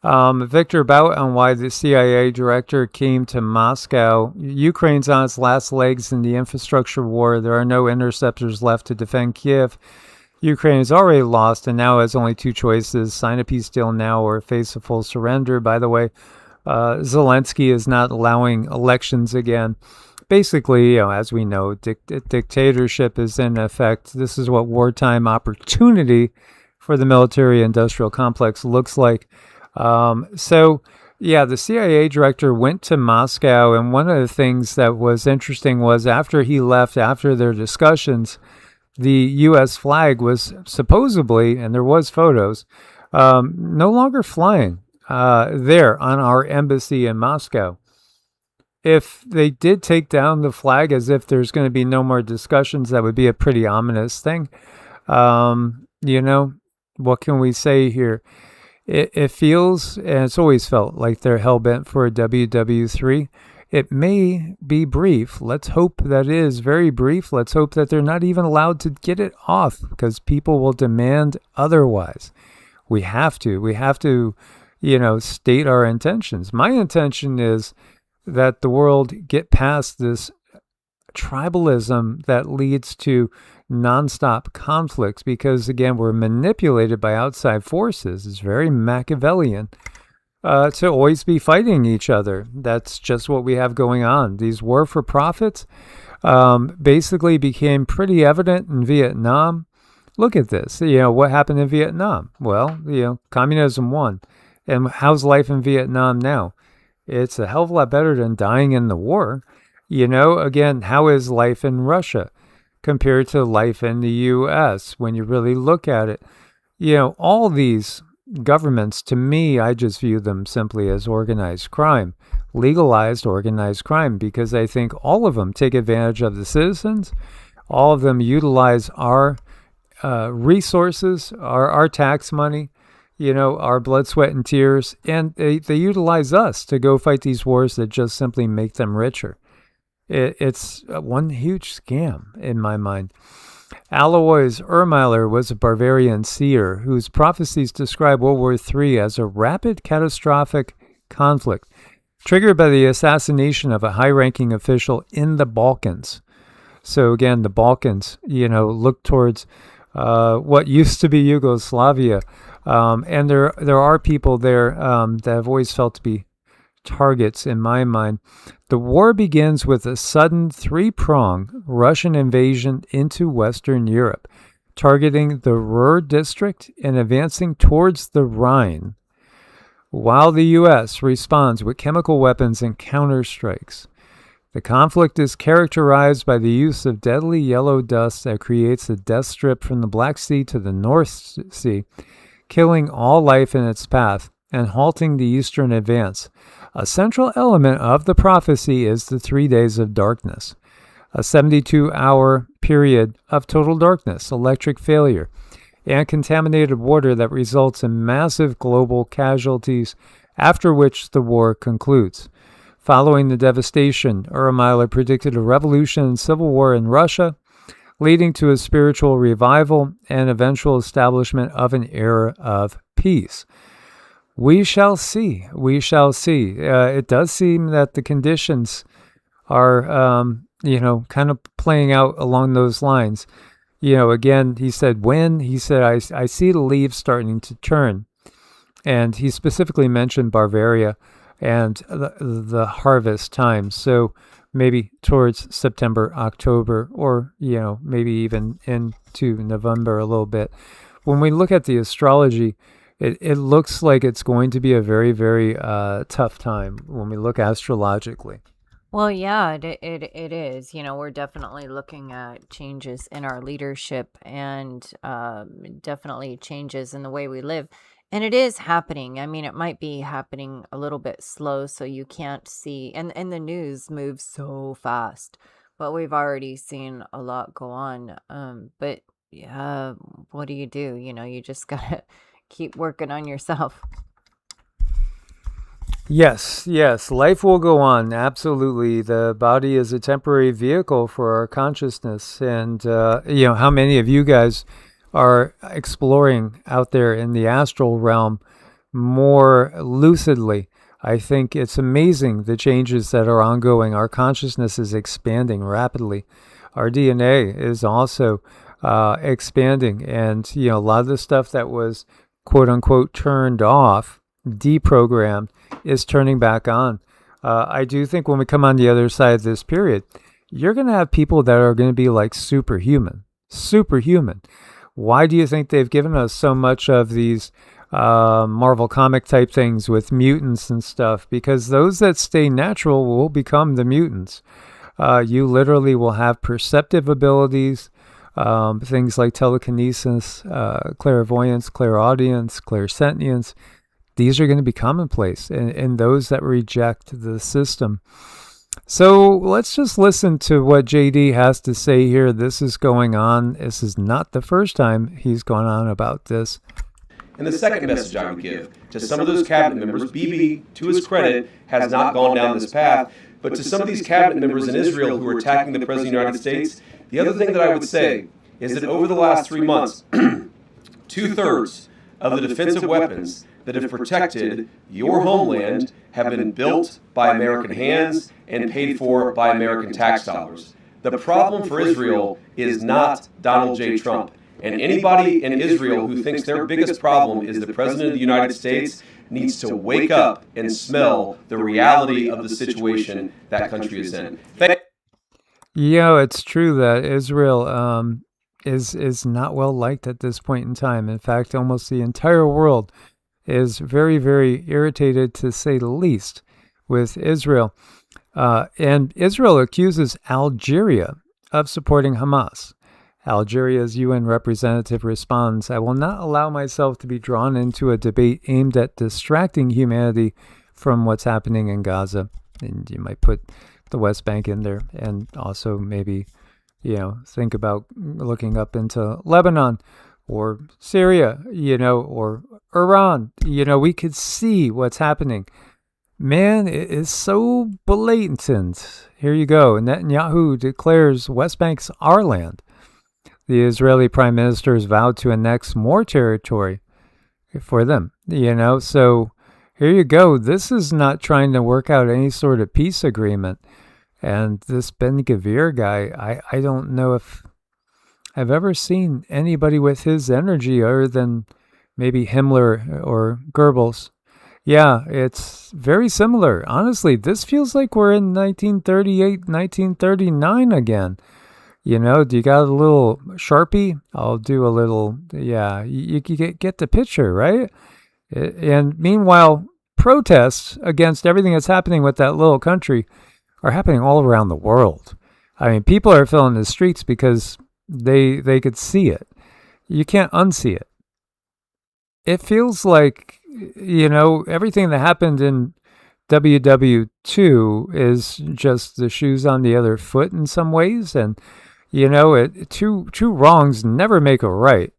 Speaker 1: Victor, about on why the CIA director came to Moscow. Ukraine's on its last legs in the infrastructure war. There are no interceptors left to defend Kiev. Ukraine has already lost and now has only 2 choices: sign a peace deal now or face a full surrender. By the way, Zelensky is not allowing elections again. Basically, you know, as we know, dictatorship is in effect. This is what wartime opportunity for the military-industrial complex looks like. So, yeah, the CIA director went to Moscow, and one of the things that was interesting was after he left, after their discussions, the U.S. flag was supposedly, and there was photos, no longer flying there on our embassy in Moscow. If they did take down the flag as if there's going to be no more discussions, that would be a pretty ominous thing. You know, what can we say here? It feels, and it's always felt like they're hell-bent for a WW3. It may be brief. Let's hope that it is very brief. Let's hope that they're not even allowed to get it off, because people will demand otherwise. We have to, you know, state our intentions. My intention is that the world get past this tribalism that leads to nonstop conflicts, because again, we're manipulated by outside forces. It's very Machiavellian to always be fighting each other. That's just what we have going on. These war for profits basically became pretty evident in Vietnam. Look at this. You know, what happened in Vietnam? Well, you know, communism won. And how's life in Vietnam now? It's a hell of a lot better than dying in the war. You know, again, how is life in Russia compared to life in the U.S. when you really look at it? You know, all these governments, to me, I just view them simply as organized crime, legalized organized crime, because I think all of them take advantage of the citizens. All of them utilize our resources, our tax money, you know, our blood, sweat, and tears, and they utilize us to go fight these wars that just simply make them richer. It's one huge scam in my mind. Alois Ermeiler was a Bavarian seer whose prophecies describe World War III as a rapid, catastrophic conflict triggered by the assassination of a high-ranking official in the Balkans. So again, the Balkans, look towards what used to be Yugoslavia, and there are people there that have always felt to be targets in my mind. The war begins with a sudden three-pronged Russian invasion into Western Europe, targeting the Ruhr district and advancing towards the Rhine, while the U.S. responds with chemical weapons and counterstrikes. The conflict is characterized by the use of deadly yellow dust that creates a death strip from the Black Sea to the North Sea, killing all life in its path and halting the eastern advance. A central element of the prophecy is the 3 days of darkness, a 72-hour period of total darkness, electric failure, and contaminated water that results in massive global casualties, after which the war concludes. Following the devastation, Ermeiler predicted a revolution and civil war in Russia, leading to a spiritual revival and eventual establishment of an era of peace. We shall see. We shall see. It does seem that the conditions are, kind of playing out along those lines. Again, he said when? He said, I see the leaves starting to turn. And he specifically mentioned Bavaria and the harvest time. So maybe towards September, October, or, maybe even into November a little bit. When we look at the astrology, it looks like it's going to be a very, very tough time when we look astrologically.
Speaker 2: Well, yeah, it is. We're definitely looking at changes in our leadership and definitely changes in the way we live. And it is happening. I mean, it might be happening a little bit slow, so you can't see. And the news moves so fast. But we've already seen a lot go on. But yeah, what do? You just got to keep working on yourself.
Speaker 1: Yes, life will go on. Absolutely. The body is a temporary vehicle for our consciousness. And, how many of you guys are exploring out there in the astral realm more lucidly? I think it's amazing the changes that are ongoing. Our consciousness is expanding rapidly. Our DNA is also expanding. And, a lot of the stuff that was quote unquote turned off, deprogrammed, is turning back on. I do think when we come on the other side of this period, you're going to have people that are going to be like superhuman. Why do you think they've given us so much of these Marvel comic type things with mutants and stuff? Because those that stay natural will become the mutants. You literally will have perceptive abilities, things like telekinesis, clairvoyance, clairaudience, clairsentience. These are going to be commonplace in those that reject the system. So let's just listen to what JD has to say here. This is going on. This is not the first time he's gone on about this.
Speaker 4: And the second message I would give to some of those cabinet members, BB, to his credit, has not gone down this path, but to some of these cabinet members in Israel who are attacking the President of the United States, the other thing that I would say is that over the last 3 months, 2/3 of the defensive weapons that have protected your homeland have been built by American hands and paid for by American tax dollars. The problem for Israel is not Donald J. Trump. And anybody in Israel who thinks their biggest problem is the President of the United States needs to wake up and smell the reality of the situation that country is in.
Speaker 1: It's true that Israel is not well liked at this point in time. In fact, almost the entire world is very, very irritated, to say the least, with Israel. And Israel accuses Algeria of supporting Hamas. Algeria's UN representative responds, "I will not allow myself to be drawn into a debate aimed at distracting humanity from what's happening in Gaza." And you might put the West Bank in there, and also maybe, think about looking up into Lebanon or Syria, or Iran. We could see what's happening. Man, it is so blatant. Here you go. Netanyahu declares West Bank's our land. The Israeli prime minister has vowed to annex more territory for them. So here you go. This is not trying to work out any sort of peace agreement. And this Ben-Gvir guy, I don't know if I've ever seen anybody with his energy other than maybe Himmler or Goebbels. Yeah, it's very similar. Honestly, this feels like we're in 1938, 1939 again. Do you got a little Sharpie? I'll do a little, yeah, you get the picture, right? And meanwhile, protests against everything that's happening with that little country are happening all around the world. I mean, people are filling the streets because they could see it. You can't unsee it. It feels like, everything that happened in WW2 is just the shoes on the other foot in some ways. And, two wrongs never make a right.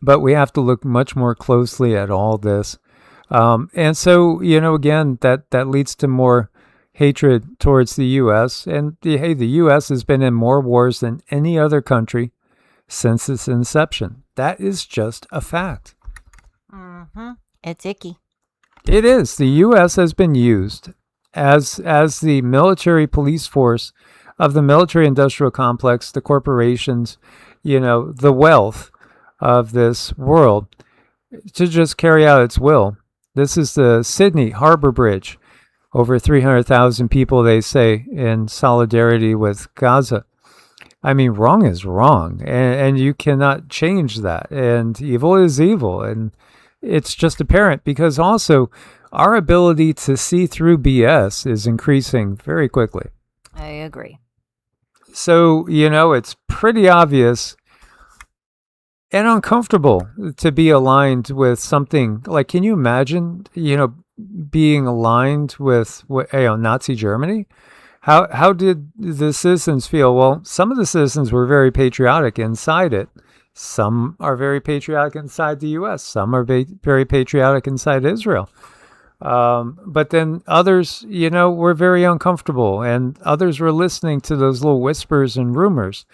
Speaker 1: But we have to look much more closely at all this. And so, again, that leads to more hatred towards the U.S. And, the U.S. has been in more wars than any other country since its inception. That is just a fact.
Speaker 2: Mm-hmm. It's icky.
Speaker 1: It is. The U.S. has been used as the military police force of the military-industrial complex, the corporations, the wealth of this world to just carry out its will. This is the Sydney Harbor Bridge. Over 300,000 people, they say, in solidarity with Gaza. I mean, wrong is wrong, and you cannot change that. And evil is evil, and it's just apparent because also our ability to see through BS is increasing very quickly.
Speaker 2: I agree.
Speaker 1: So, it's pretty obvious and uncomfortable to be aligned with something like, can you imagine, being aligned with Nazi Germany? How did the citizens feel? Well, some of the citizens were very patriotic inside it. Some are very patriotic inside the U.S. Some are very patriotic inside Israel. But then others, were very uncomfortable, and others were listening to those little whispers and rumors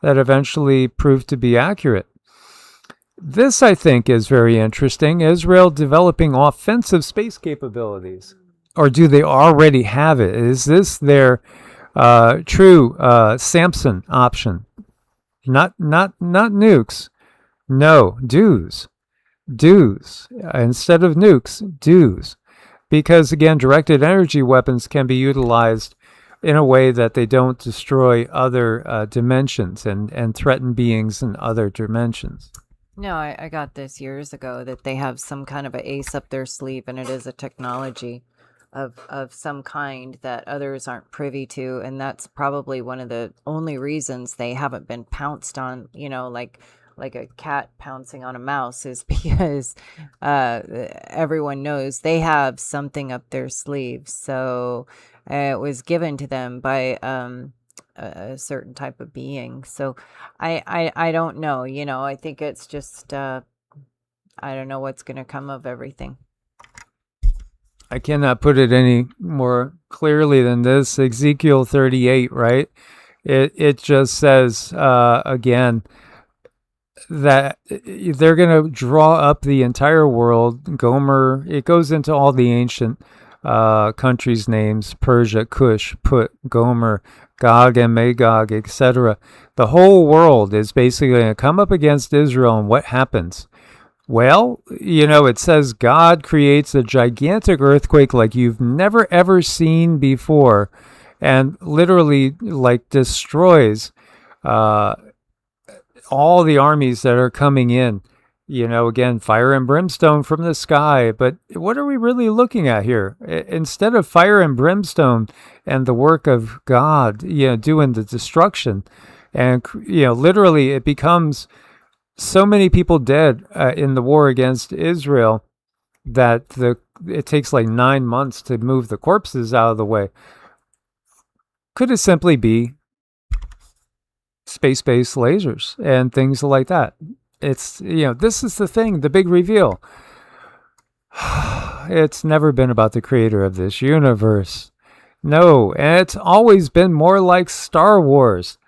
Speaker 1: that eventually proved to be accurate. This, I think, is very interesting. Israel developing offensive space capabilities. Or do they already have it? Is this their true Samson option? Not nukes. No, dues. Instead of nukes, dues. Because, again, directed energy weapons can be utilized in a way that they don't destroy other dimensions and threaten beings in other dimensions.
Speaker 2: No, I got this years ago that they have some kind of an ace up their sleeve, and it is a technology of some kind that others aren't privy to, and that's probably one of the only reasons they haven't been pounced on, like a cat pouncing on a mouse, is because everyone knows they have something up their sleeve. So it was given to them by a certain type of being. So I don't know, I think it's just I don't know what's going to come of everything.
Speaker 1: I cannot put it any more clearly than this. Ezekiel 38, right? It just says again that they're going to draw up the entire world. Gomer, it goes into all the ancient countries' names: Persia, Cush, Put, Gomer, Gog and Magog, etc. The whole world is basically going to come up against Israel, and what happens? Well, it says God creates a gigantic earthquake like you've never ever seen before, and literally destroys all the armies that are coming in. Again, fire and brimstone from the sky. But what are we really looking at here? Instead of fire and brimstone and the work of God, doing the destruction, and, literally it becomes so many people dead in the war against Israel that it takes 9 months to move the corpses out of the way. Could it simply be space-based lasers and things like that? It's, this is the thing, the big reveal. it's never been about the creator of this universe. No, and it's always been more like Star Wars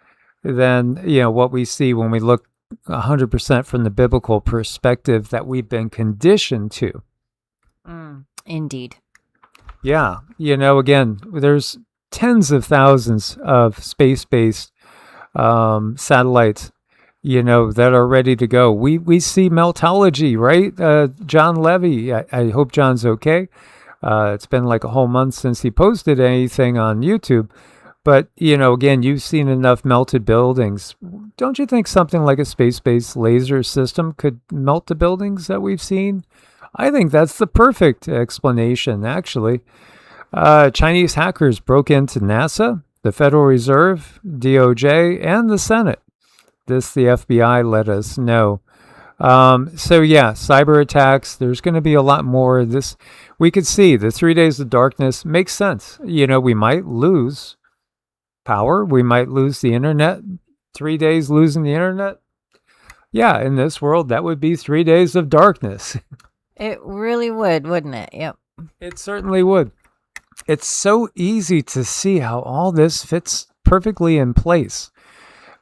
Speaker 1: than, what we see when we look 100% from the biblical perspective that we've been conditioned to.
Speaker 2: Indeed.
Speaker 1: Yeah, again, there's tens of thousands of space-based satellites, that are ready to go. We see Meltology, right? John Levy, I hope John's okay. It's been like a whole month since he posted anything on YouTube. But, again, you've seen enough melted buildings. Don't you think something like a space-based laser system could melt the buildings that we've seen? I think that's the perfect explanation, actually. Chinese hackers broke into NASA, the Federal Reserve, DOJ, and the Senate. This, the FBI let us know. So yeah, cyber attacks, there's going to be a lot more of this. We could see the 3 days of darkness makes sense. We might lose power. We might lose the internet. 3 days losing the internet. Yeah, in this world, that would be 3 days of darkness.
Speaker 2: It really would, wouldn't it? Yep.
Speaker 1: It certainly would. It's so easy to see how all this fits perfectly in place.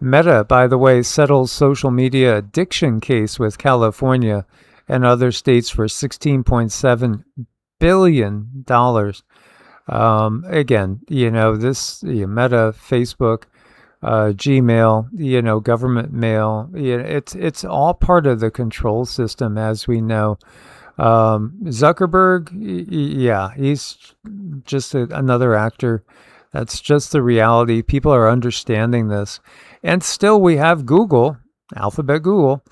Speaker 1: Meta, by the way, settles social media addiction case with California and other states for $16.7 billion. Again, this Meta, Facebook, Gmail, government mail, it's all part of the control system, as we know. Zuckerberg, yeah, he's just another actor. That's just the reality. People are understanding this. And still we have Google, Alphabet Google,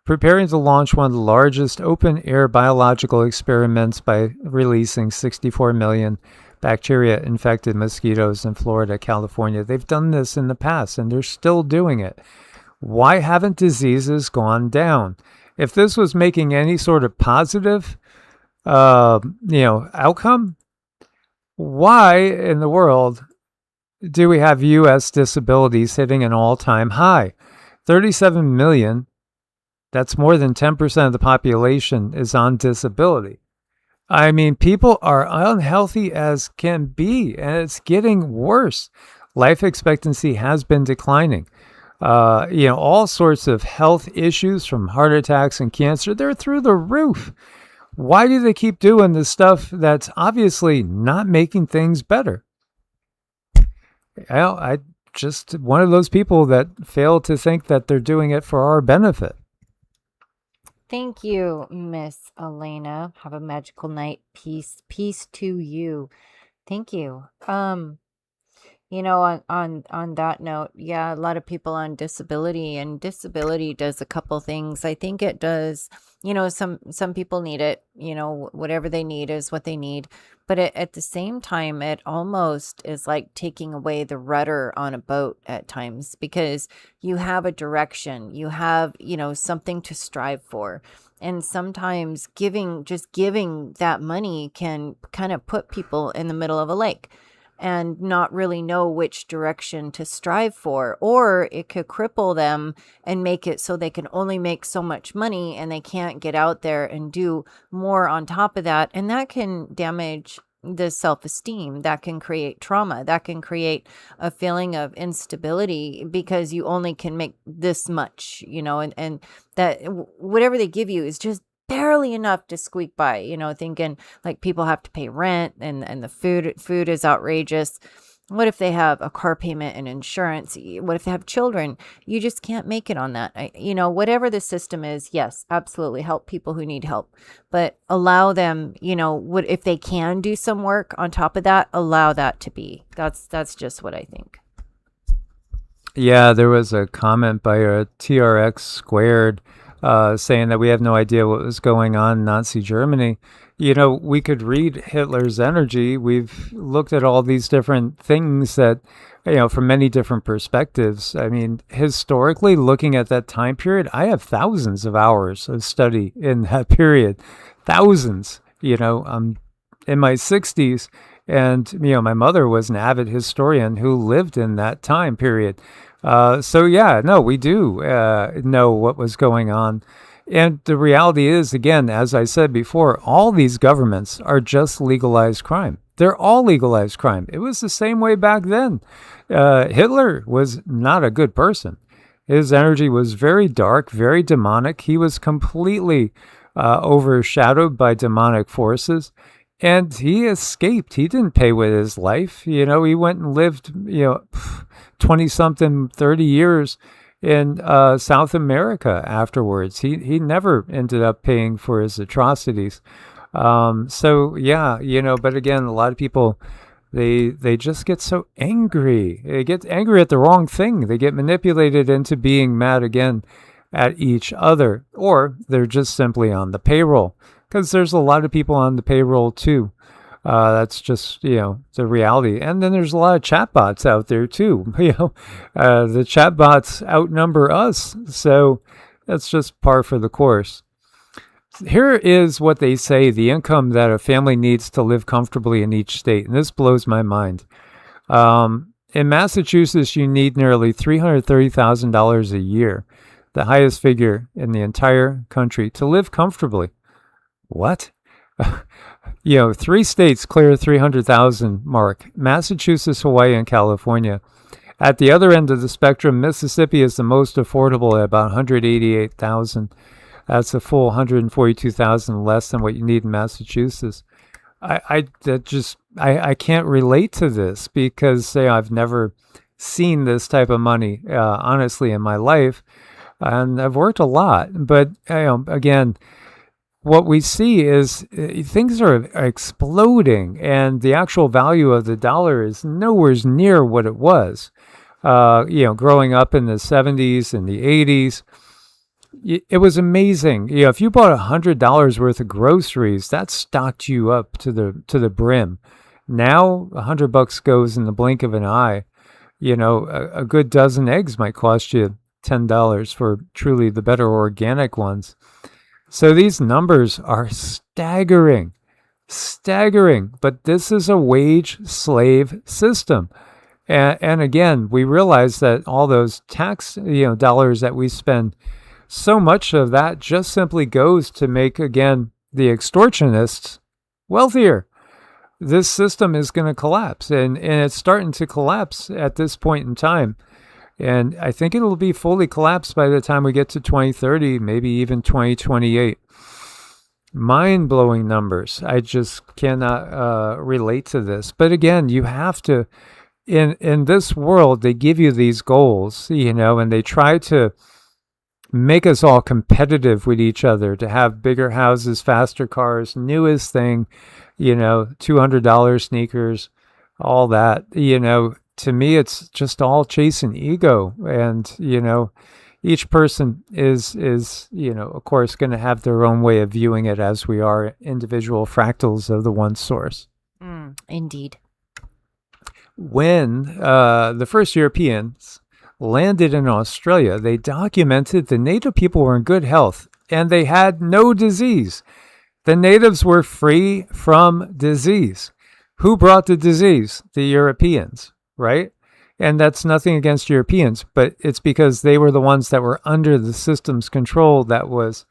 Speaker 1: preparing to launch one of the largest open-air biological experiments by releasing 64 million bacteria-infected mosquitoes in Florida, California. They've done this in the past, and they're still doing it. Why haven't diseases gone down? If this was making any sort of positive, outcome, why in the world do we have U.S. disabilities hitting an all-time high? 37 million, that's more than 10% of the population is on disability. I mean, people are unhealthy as can be, and it's getting worse. Life expectancy has been declining. All sorts of health issues from heart attacks and cancer, they're through the roof. Why do they keep doing this stuff that's obviously not making things better? I just one of those people that fail to think that they're doing it for our benefit.
Speaker 2: Thank you, Miss Elena. Have a magical night. Peace to you. Thank you. On that note, yeah, a lot of people on disability, and disability does a couple things. I think it does, some people need it, whatever they need is what they need. But at the same time, it almost is like taking away the rudder on a boat at times, because you have a direction, you have, something to strive for. And sometimes giving that money can kind of put people in the middle of a lake and not really know which direction to strive for, or it could cripple them and make it so they can only make so much money and they can't get out there and do more on top of that. And that can damage the self-esteem, that can create trauma, that can create a feeling of instability because you only can make this much, and that whatever they give you is just barely enough to squeak by, thinking like people have to pay rent and the food is outrageous. What if they have a car payment and insurance? What if they have children? You just can't make it on that. Whatever the system is, yes, absolutely help people who need help, but allow them, if they can do some work on top of that, allow that to be. That's just what I think.
Speaker 1: Yeah, there was a comment by a TRX squared saying that we have no idea what was going on in Nazi Germany. We could read Hitler's energy. We've looked at all these different things that, from many different perspectives. I mean, historically, looking at that time period, I have thousands of hours of study in that period. Thousands. I'm in my 60s, and, my mother was an avid historian who lived in that time period. So yeah, no, we do know what was going on. And the reality is, again, as I said before, all these governments are just legalized crime. They're all legalized crime. It was the same way back then. Hitler was not a good person. His energy was very dark, very demonic. He was completely overshadowed by demonic forces. And he escaped. He didn't pay with his life. He went and lived, 20-something, 30 years in South America afterwards. He never ended up paying for his atrocities. So yeah, but again, a lot of people, they just get so angry. They get angry at the wrong thing. They get manipulated into being mad again at each other, or they're just simply on the payroll, because there's a lot of people on the payroll too. That's just, the reality. And then there's a lot of chatbots out there too. The chatbots outnumber us. So that's just par for the course. Here is what they say, the income that a family needs to live comfortably in each state. And this blows my mind. In Massachusetts, you need nearly $330,000 a year, the highest figure in the entire country, to live comfortably. What? 3 states clear 300,000 mark: Massachusetts, Hawaii, and California. At the other end of the spectrum, Mississippi is the most affordable at about 188,000. That's a full 142,000 less than what you need in Massachusetts. I can't relate to this because I've never seen this type of money, honestly, in my life, and I've worked a lot. But again, what we see is things are exploding, and the actual value of the dollar is nowhere near what it was. Growing up in the 70s and the 80s, it was amazing. If you bought $100 worth of groceries, that stocked you up to the brim. Now, $100 goes in the blink of an eye. A good dozen eggs might cost you $10 for truly the better organic ones. So these numbers are staggering, but this is a wage slave system. And again, we realize that all those tax, dollars that we spend, so much of that just simply goes to make, again, the extortionists wealthier. This system is going to collapse, and it's starting to collapse at this point in time. And I think it'll be fully collapsed by the time we get to 2030, maybe even 2028. Mind-blowing numbers. I just cannot relate to this. But again, you have to, in this world, they give you these goals, and they try to make us all competitive with each other, to have bigger houses, faster cars, newest thing, $200 sneakers, all that, To me, it's just all chasing ego. And, each person is of course, going to have their own way of viewing it, as we are individual fractals of the one source.
Speaker 2: Indeed.
Speaker 1: When the first Europeans landed in Australia, they documented the native people were in good health and they had no disease. The natives were free from disease. Who brought the disease? The Europeans, right? And that's nothing against Europeans, but it's because they were the ones that were under the system's control that was,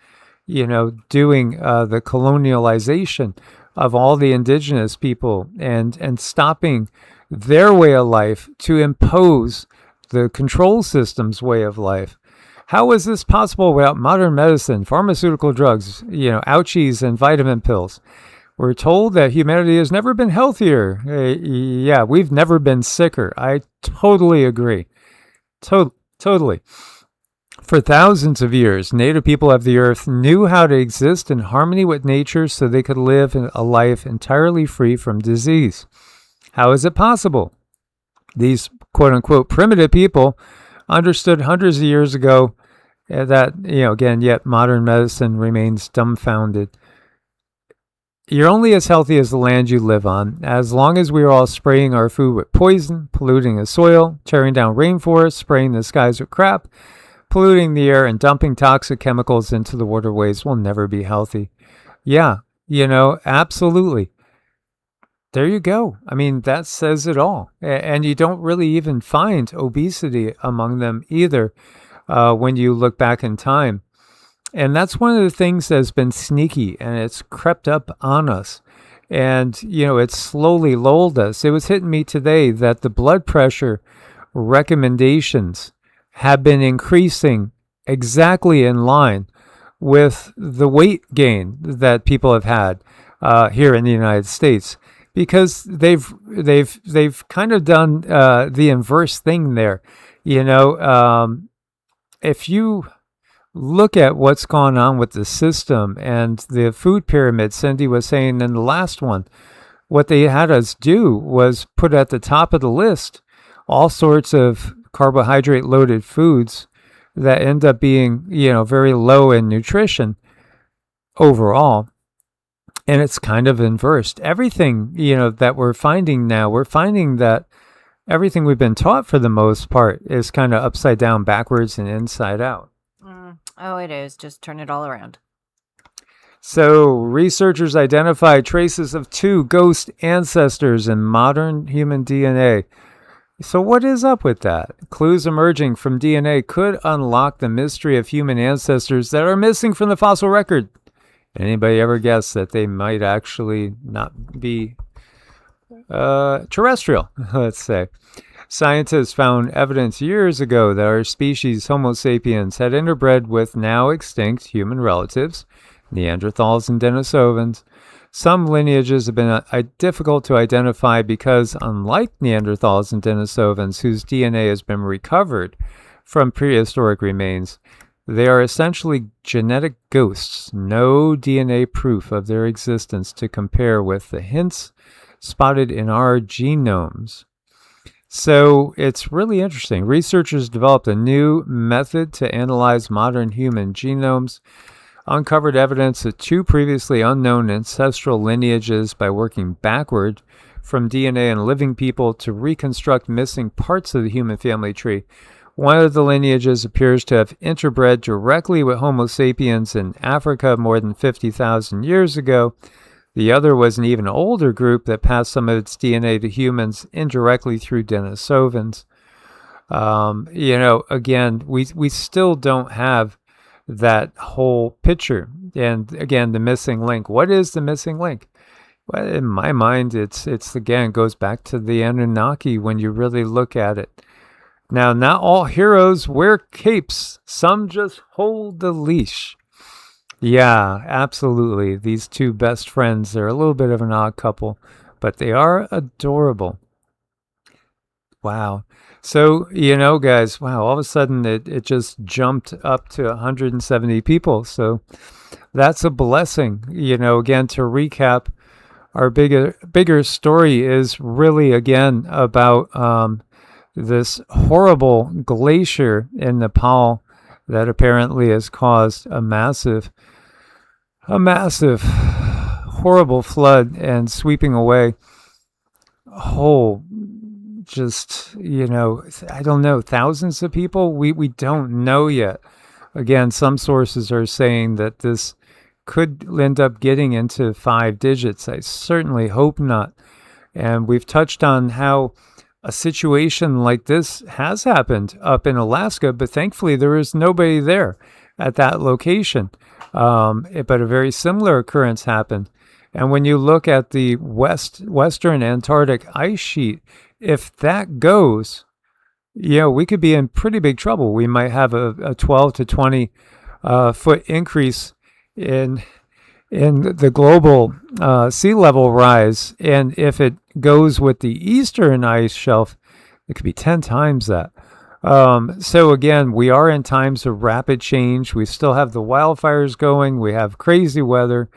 Speaker 1: doing the colonialization of all the indigenous people and stopping their way of life to impose the control system's way of life. How is this possible without modern medicine, pharmaceutical drugs, ouchies and vitamin pills? We're told that humanity has never been healthier. Yeah, we've never been sicker. I totally agree. Totally. For thousands of years, native people of the earth knew how to exist in harmony with nature so they could live a life entirely free from disease. How is it possible? These quote-unquote primitive people understood hundreds of years ago that, again, yet modern medicine remains dumbfounded. You're only as healthy as the land you live on. As long as we are all spraying our food with poison, polluting the soil, tearing down rainforests, spraying the skies with crap, polluting the air, and dumping toxic chemicals into the waterways, we'll never be healthy. Yeah, absolutely. There you go. I mean, that says it all. And you don't really even find obesity among them either when you look back in time. And that's one of the things that's been sneaky, and it's crept up on us. And, it's slowly lulled us. It was hitting me today that the blood pressure recommendations have been increasing exactly in line with the weight gain that people have had here in the United States, because they've kind of done the inverse thing there. If you look at what's gone on with the system and the food pyramid, Cindy was saying in the last one, what they had us do was put at the top of the list all sorts of carbohydrate-loaded foods that end up being, very low in nutrition overall. And it's kind of inversed. Everything, that we're finding now, we're finding that everything we've been taught for the most part is kind of upside down, backwards, and inside out.
Speaker 2: Oh, it is. Just turn it all around.
Speaker 1: So, researchers identified traces of 2 ghost ancestors in modern human DNA. So, what is up with that? Clues emerging from DNA could unlock the mystery of human ancestors that are missing from the fossil record. Anybody ever guess that they might actually not be terrestrial, let's say? Scientists found evidence years ago that our species, Homo sapiens, had interbred with now extinct human relatives, Neanderthals and Denisovans. Some lineages have been difficult to identify because, unlike Neanderthals and Denisovans, whose DNA has been recovered from prehistoric remains, they are essentially genetic ghosts, no DNA proof of their existence to compare with the hints spotted in our genomes. So it's really interesting. Researchers developed a new method to analyze modern human genomes, uncovered evidence of 2 previously unknown ancestral lineages by working backward from DNA in living people to reconstruct missing parts of the human family tree. One of the lineages appears to have interbred directly with Homo sapiens in Africa more than 50,000 years ago. The other was an even older group that passed some of its DNA to humans indirectly through Denisovans. Again, we still don't have that whole picture. And again, the missing link. What is the missing link? Well, in my mind, it's again, goes back to the Anunnaki when you really look at it. Now, not all heroes wear capes. Some just hold the leash. Yeah, absolutely. These 2 best friends, they're a little bit of an odd couple, but they are adorable. Wow. So, guys, wow, all of a sudden it just jumped up to 170 people. So that's a blessing. Again, to recap, our bigger story is really, again, about this horrible glacier in Nepal that apparently has caused a massive, horrible flood and sweeping away whole, just, I don't know, thousands of people? We don't know yet. Again, some sources are saying that this could end up getting into 5 digits. I certainly hope not. And we've touched on how a situation like this has happened up in Alaska, but thankfully there is nobody there at that location. But a very similar occurrence happened. And when you look at the western Antarctic ice sheet, if that goes, we could be in pretty big trouble. We might have a 12 to 20 foot increase in the global sea level rise. And if it goes with the eastern ice shelf, it could be 10 times that. So again, we are in times of rapid change. We still have the wildfires going. We have crazy weather.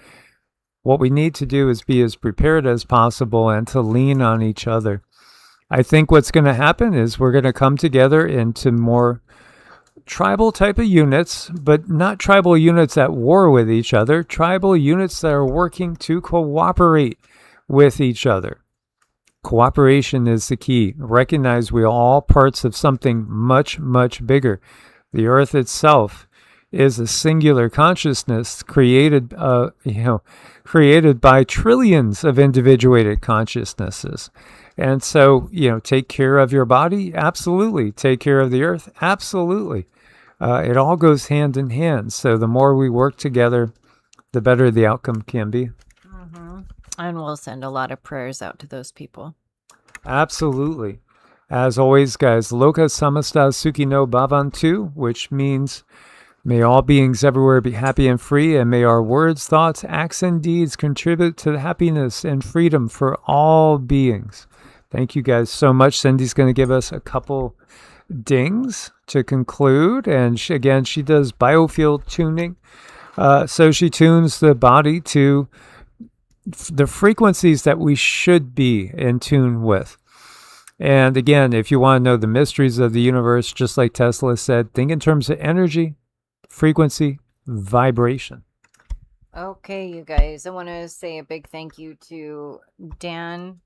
Speaker 1: What we need to do is be as prepared as possible and to lean on each other. I think what's going to happen is we're going to come together into more tribal type of units, but not tribal units at war with each other, tribal units that are working to cooperate with each other. Cooperation is the key. Recognize we are all parts of something much, much bigger. The earth itself is a singular consciousness created by trillions of individuated consciousnesses. And so, take care of your body? Absolutely. Take care of the earth? Absolutely. It all goes hand in hand. So the more we work together, the better the outcome can be.
Speaker 2: And we'll send a lot of prayers out to those people.
Speaker 1: Absolutely. As always, guys, Loka Samasta Sukhi no Bhavantu, which means may all beings everywhere be happy and free, and may our words, thoughts, acts, and deeds contribute to the happiness and freedom for all beings. Thank you guys so much. Cindy's going to give us a couple dings to conclude. And she does biofield tuning. So she tunes the body to the frequencies that we should be in tune with. And again, if you want to know the mysteries of the universe, just like Tesla said, think in terms of energy, frequency, vibration.
Speaker 2: Okay, you guys, I want to say a big thank you to Dan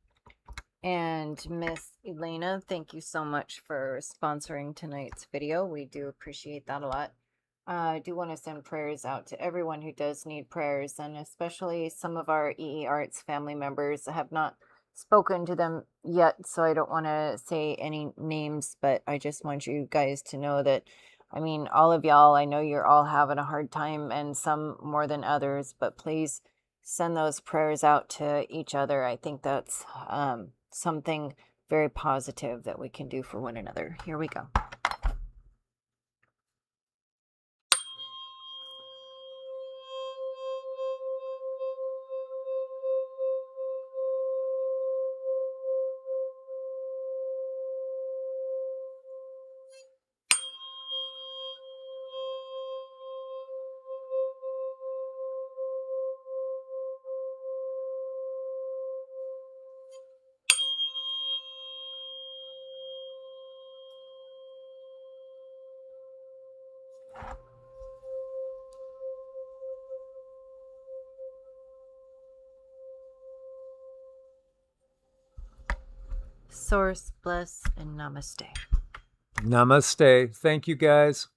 Speaker 2: and Miss Elena. Thank you so much for sponsoring tonight's video. We do appreciate that a lot. I do want to send prayers out to everyone who does need prayers, and especially some of our EEARTS family members. I have not spoken to them yet, so I don't want to say any names, but I just want you guys to know that, I mean, all of y'all, I know you're all having a hard time, and some more than others, but please send those prayers out to each other. I think that's something very positive that we can do for one another. Here we go. Source, bless, and namaste.
Speaker 1: Namaste. Thank you, guys.